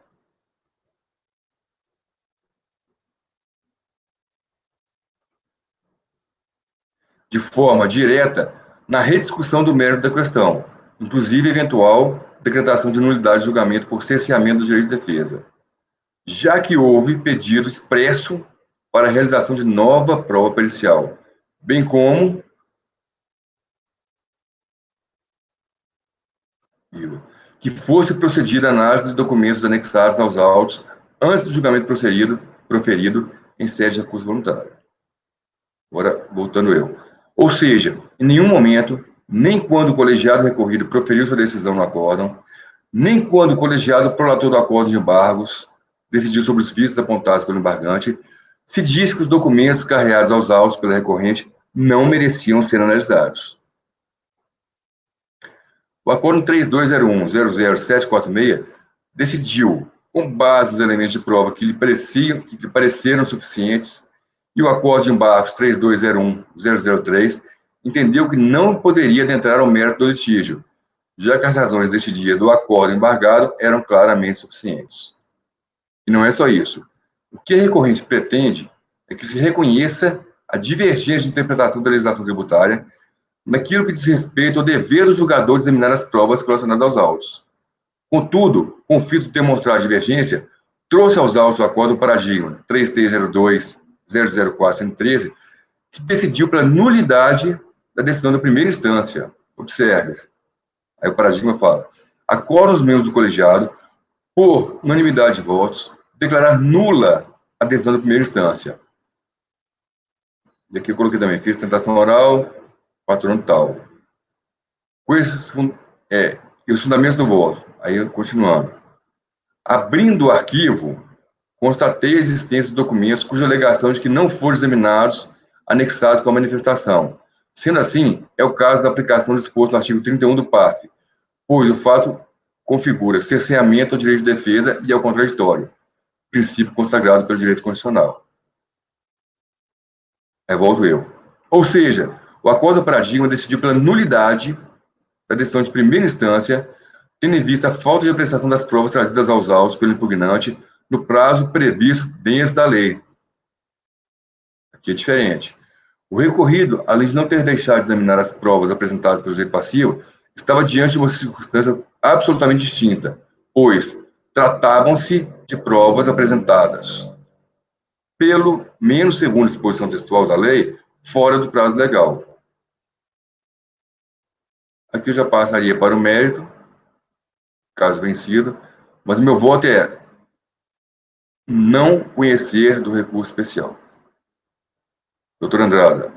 direta na rediscussão do mérito da questão, inclusive eventual decretação de nulidade de julgamento por cerceamento do direito de defesa, já que houve pedido expresso para a realização de nova prova pericial, bem como que fosse procedida a análise dos documentos anexados aos autos antes do julgamento proferido em sede de recurso voluntário. Agora, voltando eu. Ou seja, em nenhum momento, nem quando o colegiado recorrido proferiu sua decisão no acórdão, nem quando o colegiado prolator do acórdão de embargos decidiu sobre os vícios apontados pelo embargante, se diz que os documentos carreados aos autos pela recorrente não mereciam ser analisados. O Acórdão 3201-00746 decidiu, com base nos elementos de prova que lhe pareceram suficientes, e o Acórdão de Embargos 3201-003 entendeu que não poderia adentrar ao mérito do litígio, já que as razões deste dia do acórdão embargado eram claramente suficientes. E não é só isso. O que a recorrente pretende é que se reconheça a divergência de interpretação da legislação tributária naquilo que diz respeito ao dever do julgador de examinar as provas relacionadas aos autos. Contudo, com o fim de demonstrar a divergência, trouxe aos autos o acórdão paradigma 3302-004-113, que decidiu pela nulidade da decisão da primeira instância. Observe. Aí o paradigma fala: acórdão os membros do colegiado, por unanimidade de votos, declarar nula a decisão da primeira instância. E aqui eu coloquei também, fiz tentação oral, patrono tal. Com esses os fundamentos do voto. Aí, continuando. Abrindo o arquivo, constatei a existência de documentos cuja alegação de que não foram examinados, anexados com a manifestação. Sendo assim, é o caso da aplicação disposto no artigo 31 do PAF, pois o fato configura cerceamento ao direito de defesa e ao contraditório, princípio consagrado pelo direito constitucional. Aí volto eu. Ou seja, o acórdão paradigma decidiu pela nulidade da decisão de primeira instância, tendo em vista a falta de apreciação das provas trazidas aos autos pelo impugnante no prazo previsto dentro da lei. Aqui é diferente. O recorrido, além de não ter deixado de examinar as provas apresentadas pelo sujeito passivo, estava diante de uma circunstância absolutamente distinta, pois tratavam-se de provas apresentadas, pelo menos segundo a disposição textual da lei, fora do prazo legal. Aqui eu já passaria para o mérito, caso vencido, mas meu voto é não conhecer do recurso especial. Doutor Andrada.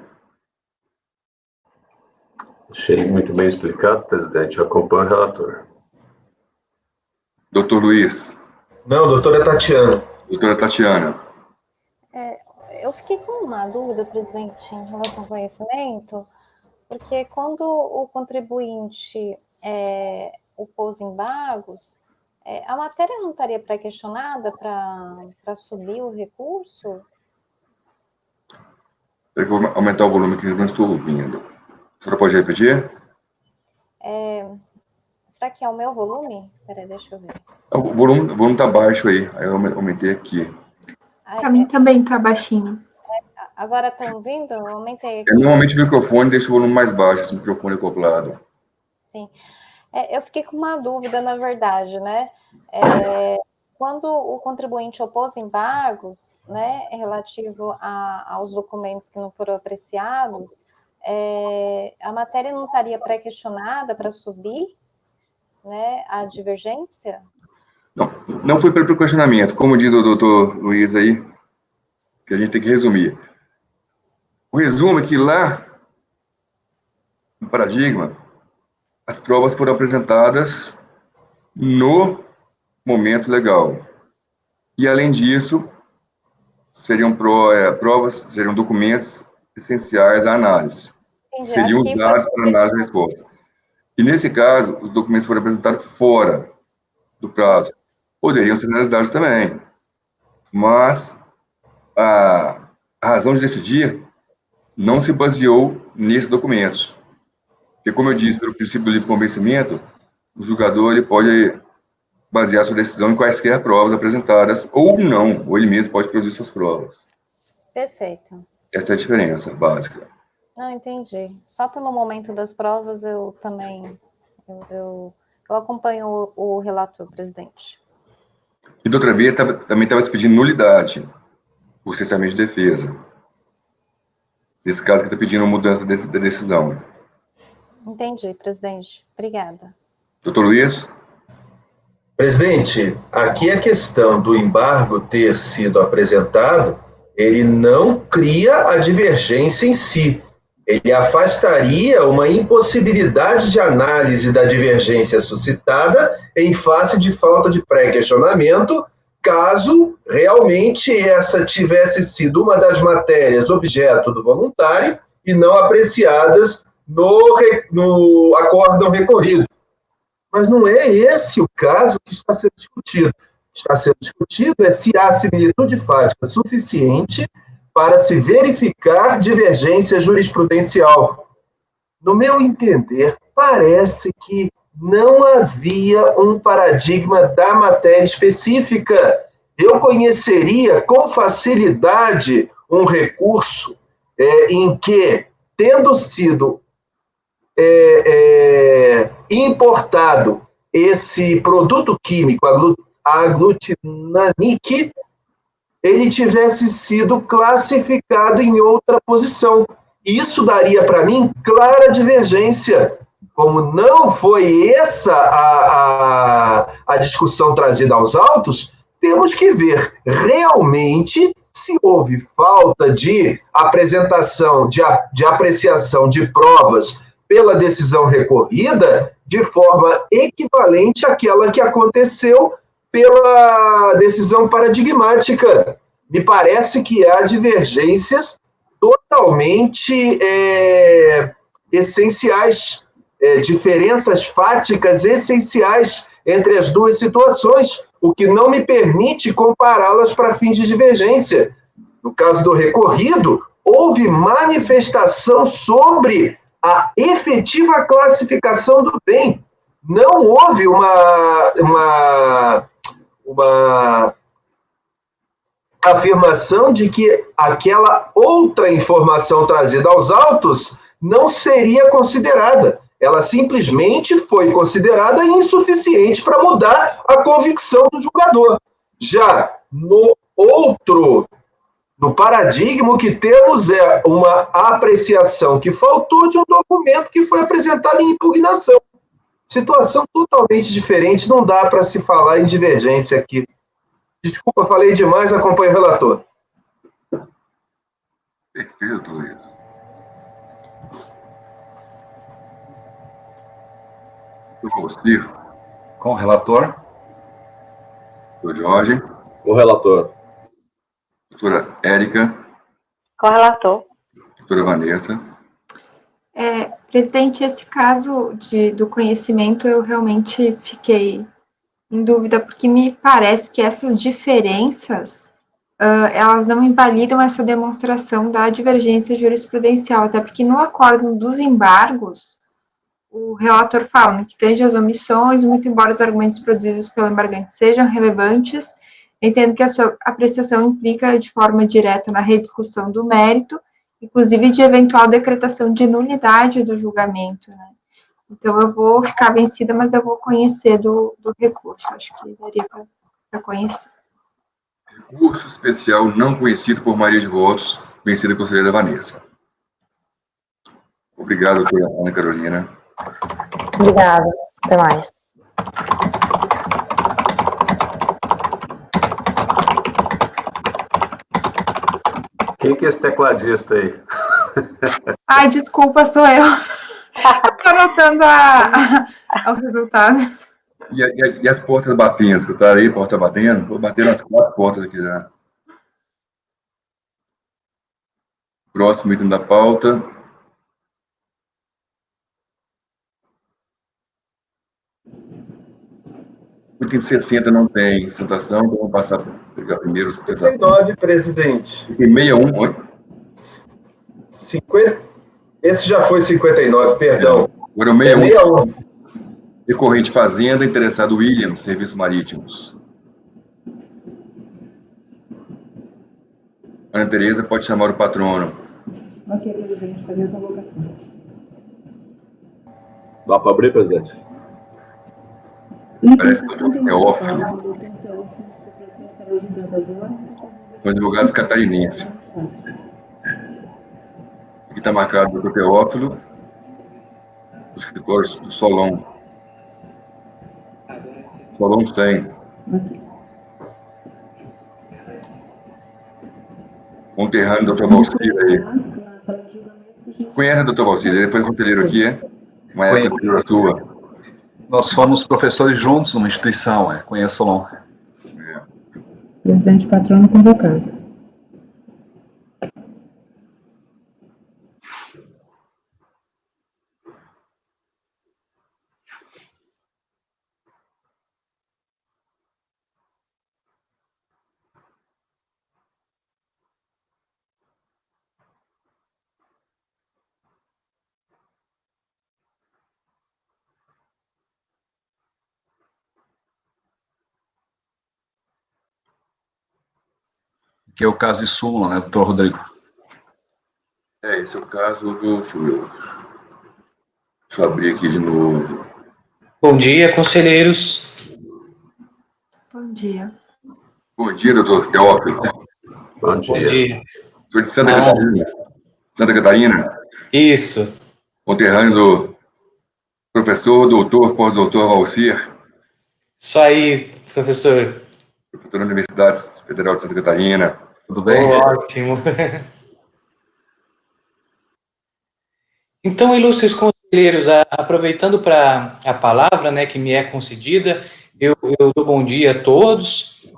Achei muito bem explicado, presidente. Eu acompanho o relator. Doutor Luiz. Não, doutora Tatiana. Doutora Tatiana. Eu fiquei com uma dúvida, presidente, em relação ao conhecimento, porque quando o contribuinte opôs embargos, a matéria não estaria pré-questionada para subir o recurso? Eu vou aumentar o volume que eu não estou ouvindo. A senhora pode repetir? Será que é o meu volume? Peraí, deixa eu ver. O volume está baixo aí eu aumentei aqui. Para mim também está baixinho. Agora estão ouvindo? Eu aumentei aqui. Normalmente o microfone deixa o volume mais baixo, esse microfone acoplado. Sim. Eu fiquei com uma dúvida, na verdade, né? Quando o contribuinte opôs embargos, né, relativo aos documentos que não foram apreciados, a matéria não estaria pré-questionada para subir, né, a divergência? Não foi pelo questionamento, como diz o doutor Luiz aí, que a gente tem que resumir. O resumo é que lá, no paradigma, as provas foram apresentadas no momento legal. E, além disso, seriam provas, seriam documentos essenciais à análise. Entendi. Seriam usados para análise da resposta. E, nesse caso, os documentos foram apresentados fora do prazo. Poderiam ser analisados também. Mas a razão de decidir não se baseou nesses documentos. Porque, como eu disse, pelo princípio do livre convencimento, o julgador ele pode basear sua decisão em quaisquer provas apresentadas, ou não, ou ele mesmo pode produzir suas provas. Perfeito. Essa é a diferença básica. Não, entendi. Só pelo momento das provas, eu também eu acompanho o relator, presidente. E da outra vez, também estava se pedindo nulidade, por cessamento de defesa. Nesse caso, que está pedindo mudança da decisão. Entendi, presidente. Obrigada. Doutor Luiz? Presidente, aqui a questão do embargo ter sido apresentado, ele não cria a divergência em si. Ele afastaria uma impossibilidade de análise da divergência suscitada em face de falta de pré-questionamento, caso realmente essa tivesse sido uma das matérias objeto do voluntário e não apreciadas no acórdão recorrido. Mas não é esse o caso que está sendo discutido. Está sendo discutido se há similitude fática suficiente para se verificar divergência jurisprudencial. No meu entender, parece que não havia um paradigma da matéria específica. Eu conheceria com facilidade um recurso em que, tendo sido importado esse produto químico, a aglutinanique, ele tivesse sido classificado em outra posição. Isso daria para mim clara divergência. Como não foi essa a discussão trazida aos autos, temos que ver realmente se houve falta de apresentação, de apreciação de provas pela decisão recorrida de forma equivalente àquela que aconteceu pela decisão paradigmática. Me parece que há divergências totalmente essenciais, diferenças fáticas essenciais entre as duas situações, o que não me permite compará-las para fins de divergência. No caso do recorrido, houve manifestação sobre a efetiva classificação do bem. não houve uma afirmação de que aquela outra informação trazida aos autos não seria considerada. Ela simplesmente foi considerada insuficiente para mudar a convicção do julgador. Já no paradigma, o que temos é uma apreciação que faltou de um documento que foi apresentado em impugnação. Situação totalmente diferente, não dá para se falar em divergência aqui. Desculpa, falei demais, acompanho o relator. Perfeito, Luiz. Com o relator. Doutor Jorge. Com o relator. Doutora Érica. Com o relator. Doutora Vanessa. Presidente, esse caso do conhecimento, eu realmente fiquei em dúvida, porque me parece que essas diferenças, elas não invalidam essa demonstração da divergência jurisprudencial, até porque no acórdão dos embargos, o relator fala, no que tange às omissões, muito embora os argumentos produzidos pelo embargante sejam relevantes, entendo que a sua apreciação implica de forma direta na rediscussão do mérito, inclusive de eventual decretação de nulidade do julgamento, né? Então, eu vou ficar vencida, mas eu vou conhecer do recurso, acho que daria para conhecer. Recurso especial não conhecido por maioria de votos, vencida a conselheira Vanessa. Obrigado, doutora Ana Carolina. Obrigada. Até mais. Quem que é esse tecladista aí? Ai, desculpa, sou eu. Estou anotando o resultado. E as portas batendo, escutaram aí, porta batendo? Vou bater nas 4 portas aqui já. Próximo item da pauta. O item 60 não tem sustentação, então vamos passar pegar primeiro o sustentação. 59, presidente. Item 61, oi? 50, esse já foi 59, perdão. Agora o 61. Recorrente Fazenda, interessado William, Serviços Marítimos. Ana Tereza, pode chamar o patrono. Ok, presidente, fazer a convocação. Dá para abrir, presidente? Parece que o Teófilo. São advogados catarinenses. Aqui está marcado o Dr. Teófilo, o escritório do Solon. Solon 100. Conterrâneo do Dr. Valcir aí. Conhece o Dr. Valcir? Ele foi conselheiro aqui, é? Uma época anterior à sua. Nós fomos professores juntos numa instituição, conheço o Solon. Presidente patrono convocado. Que é o caso de súmula, né, doutor Rodrigo? Esse é o caso do... Deixa eu abrir aqui de novo. Bom dia, conselheiros. Bom dia. Bom dia, doutor Teófilo. Bom dia. Bom dia. Sou de Santa Catarina. Santa Catarina? Isso. Conterrâneo do professor, doutor, pós-doutor Valcir. Isso aí, professor. Professor da Universidade Federal de Santa Catarina. Tudo bem? Ótimo. Então, ilustres conselheiros, aproveitando para a palavra, né, que me é concedida, eu dou bom dia a todos.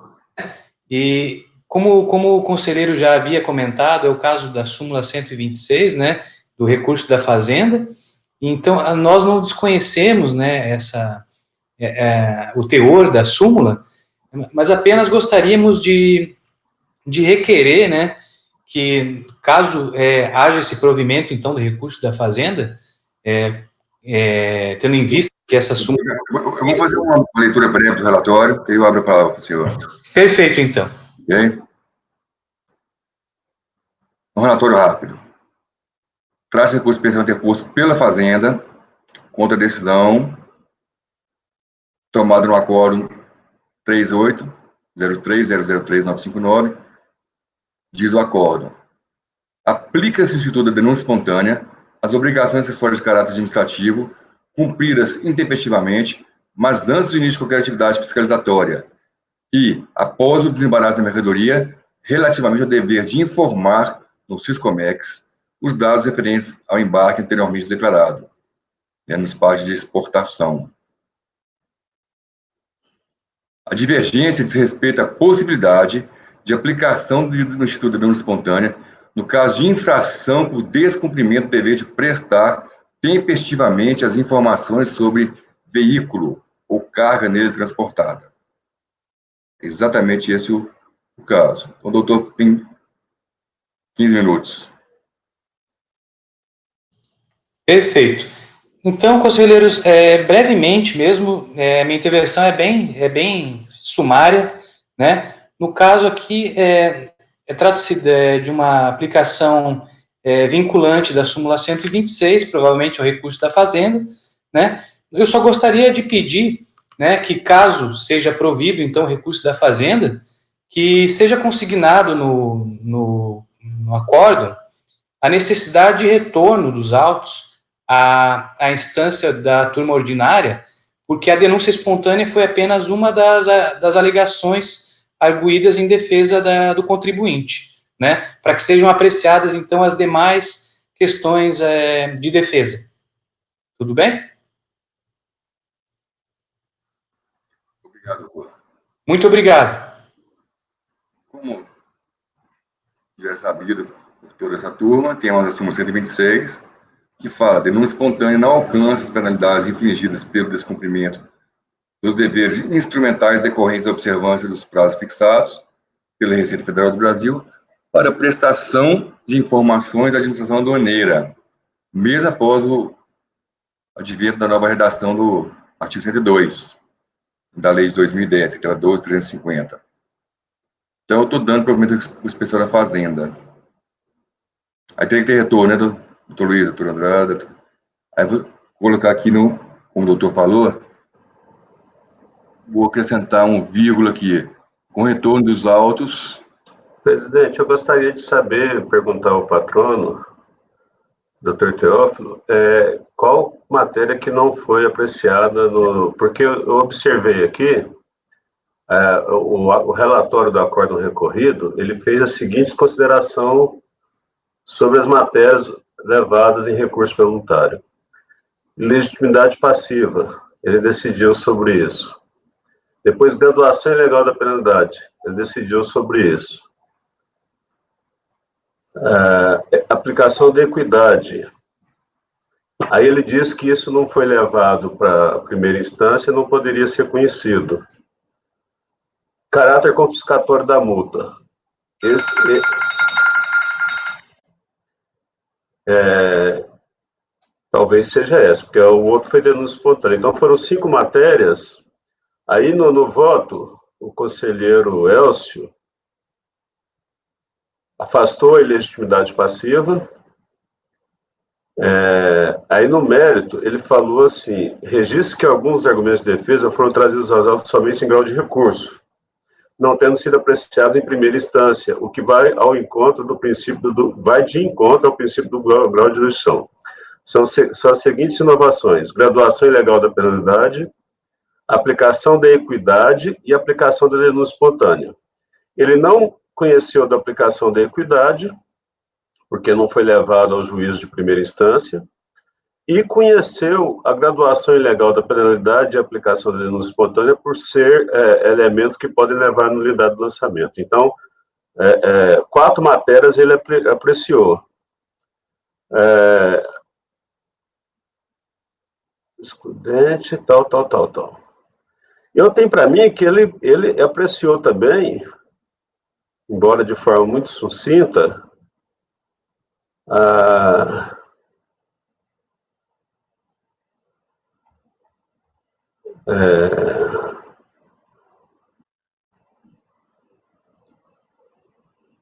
E como o conselheiro já havia comentado, é o caso da súmula 126, né, do recurso da Fazenda. Então, nós não desconhecemos, né, o teor da súmula, mas apenas gostaríamos de requerer, né, que caso haja esse provimento, então, do recurso da Fazenda, tendo em vista que essa súmula... Eu vou fazer uma leitura breve do relatório, que eu abro a palavra para o senhor. Perfeito, então. Ok? Um relatório rápido. Traz recurso de pensão interposto pela Fazenda contra a decisão tomada no Acórdão 38.03.003.959, diz o acórdão. Aplica-se o Instituto da Denúncia Espontânea as obrigações acessórias de caráter administrativo cumpridas intempestivamente, mas antes do início de qualquer atividade fiscalizatória e, após o desembaraço da mercadoria, relativamente ao dever de informar no Siscomex os dados referentes ao embarque anteriormente declarado, nos partes de exportação. A divergência diz respeito à possibilidade de aplicação do Instituto da Denúncia Espontânea no caso de infração por descumprimento do dever de prestar tempestivamente as informações sobre veículo ou carga nele transportada. Exatamente esse o caso. Então, doutor, tem 15 minutos. Perfeito. Então, conselheiros, brevemente mesmo, minha intervenção é bem sumária, né? No caso aqui, trata-se de uma aplicação vinculante da súmula 126, provavelmente ao recurso da Fazenda, né? Eu só gostaria de pedir, né, que caso seja provido, então, o recurso da Fazenda, que seja consignado no acórdão a necessidade de retorno dos autos à instância da turma ordinária, porque a denúncia espontânea foi apenas uma das alegações arguídas em defesa do contribuinte, né, para que sejam apreciadas, então, as demais questões de defesa. Tudo bem? Obrigado, doutor. Muito obrigado. Como já é sabido por toda essa turma, temos a súmula 126, que fala: denúncia espontânea não alcança as penalidades infligidas pelo descumprimento dos deveres instrumentais decorrentes da observância dos prazos fixados pela Receita Federal do Brasil para prestação de informações à administração aduaneira, mesmo após o advento da nova redação do artigo 102 da Lei de 2010, aquela 12.350. Então, eu estou dando provimento para o inspetor da Fazenda. Aí tem que ter retorno, né, doutor Luiz, doutor Andrada? Aí vou colocar aqui como o doutor falou, vou acrescentar um vírgula aqui, com retorno dos autos. Presidente, eu gostaria de saber, perguntar ao patrono, doutor Teófilo, qual matéria que não foi apreciada porque eu observei aqui, o relatório do acórdão recorrido, ele fez a seguinte consideração sobre as matérias levadas em recurso voluntário. Legitimidade passiva, ele decidiu sobre isso. Depois, graduação ilegal da penalidade, ele decidiu sobre isso. Aplicação da equidade. Aí ele diz que isso não foi levado para a primeira instância e não poderia ser conhecido. Caráter confiscatório da multa. Talvez seja essa, porque o outro foi denúncia espontânea. Então foram 5 matérias. Aí no voto, o conselheiro Elcio afastou a ilegitimidade passiva. Aí no mérito, ele falou assim: registra que alguns argumentos de defesa foram trazidos aos autos somente em grau de recurso, não tendo sido apreciados em primeira instância, o que vai ao encontro do princípio vai de encontro ao princípio do grau de jurisdição. São as seguintes inovações: graduação ilegal da penalidade, aplicação da equidade e aplicação da denúncia espontânea. Ele não conheceu da aplicação da equidade, porque não foi levado ao juízo de primeira instância, e conheceu a graduação ilegal da penalidade e a aplicação da denúncia espontânea por ser elementos que podem levar à nulidade do lançamento. Então, 4 matérias ele apreciou. Excludente, tal. Eu tenho para mim que ele apreciou também, embora de forma muito sucinta,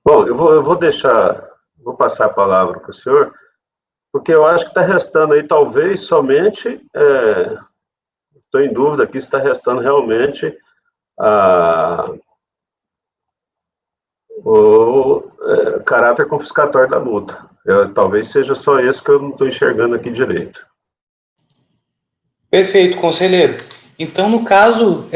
Bom, eu vou passar a palavra para o senhor, porque eu acho que está restando aí, talvez, somente, estou em dúvida aqui se está restando realmente o caráter confiscatório da multa. Talvez seja só esse que eu não estou enxergando aqui direito. Perfeito, conselheiro. Então, no caso,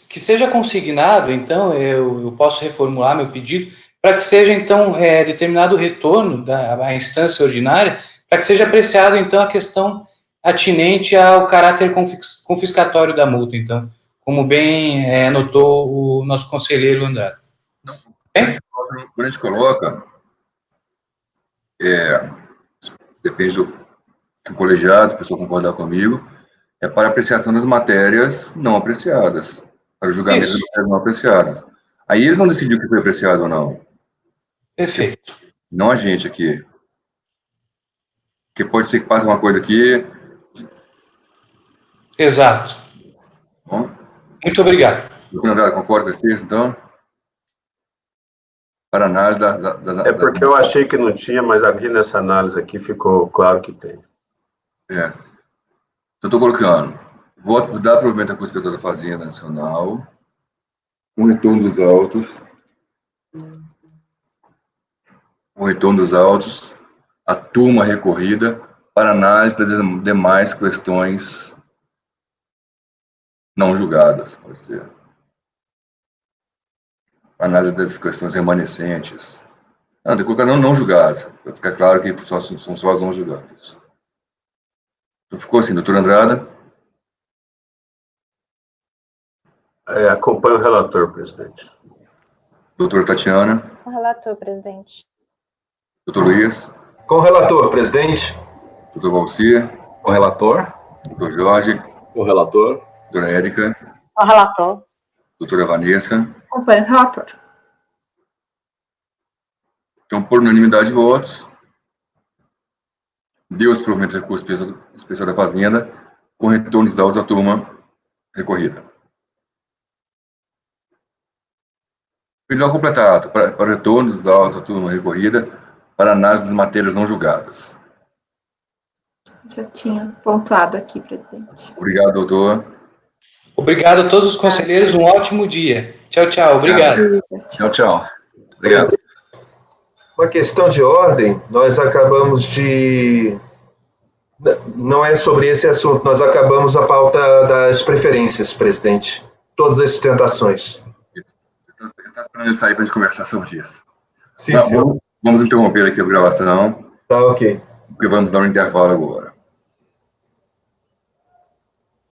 que seja consignado, então, eu posso reformular meu pedido para que seja, então, determinado o retorno da instância ordinária, para que seja apreciado, então, a questão atinente ao caráter confiscatório da multa, então, como bem anotou o nosso conselheiro Andrade. Quando a gente coloca, depende do que o colegiado, a pessoa concordar comigo, é para apreciação das matérias não apreciadas, para o julgamento das matérias não apreciadas. Aí eles vão decidir o que foi apreciado ou não. Perfeito. Não a gente aqui. Porque pode ser que passe uma coisa aqui. Exato. Bom? Muito obrigado. Doutor Andrade, concorda com esse texto, então? Para análise É porque eu achei que não tinha, mas aqui nessa análise aqui ficou claro que tem. Então, estou colocando voto por dar provimento à Conspiração da Fazenda Nacional, com retorno dos autos, a turma recorrida para análise das demais questões não julgadas, pode ser. Análise das questões remanescentes. Não, tem que colocar não julgadas, para ficar claro que são só as não julgadas. Então ficou assim, doutor Andrada? Acompanho o relator, presidente. Doutora Tatiana? Com o relator, presidente. Doutor Luiz? Com o relator, presidente. Doutor Valcir? Com o relator. Doutor Jorge? Com o relator. Doutora Érica? Com o relator. Doutora Vanessa? Acompanho o relator. Então, por unanimidade de votos, deu-se provimento de recurso especial da Fazenda, com retorno dos autos da turma recorrida. Pedido completado para o retorno dos autos da turma recorrida para análise das matérias não julgadas. Já tinha pontuado aqui, presidente. Obrigado, doutor. Obrigado a todos os conselheiros, um ótimo dia. Tchau, tchau. Obrigado. Tchau, tchau. Obrigado. Uma questão de ordem, nós acabamos de... Não é sobre esse assunto, nós acabamos a pauta das preferências, presidente. Todas as sustentações. Está esperando ele sair para a gente conversar sobre isso. Sim, senhor. Vamos interromper aqui a gravação. Tá, ok. Porque vamos dar um intervalo agora.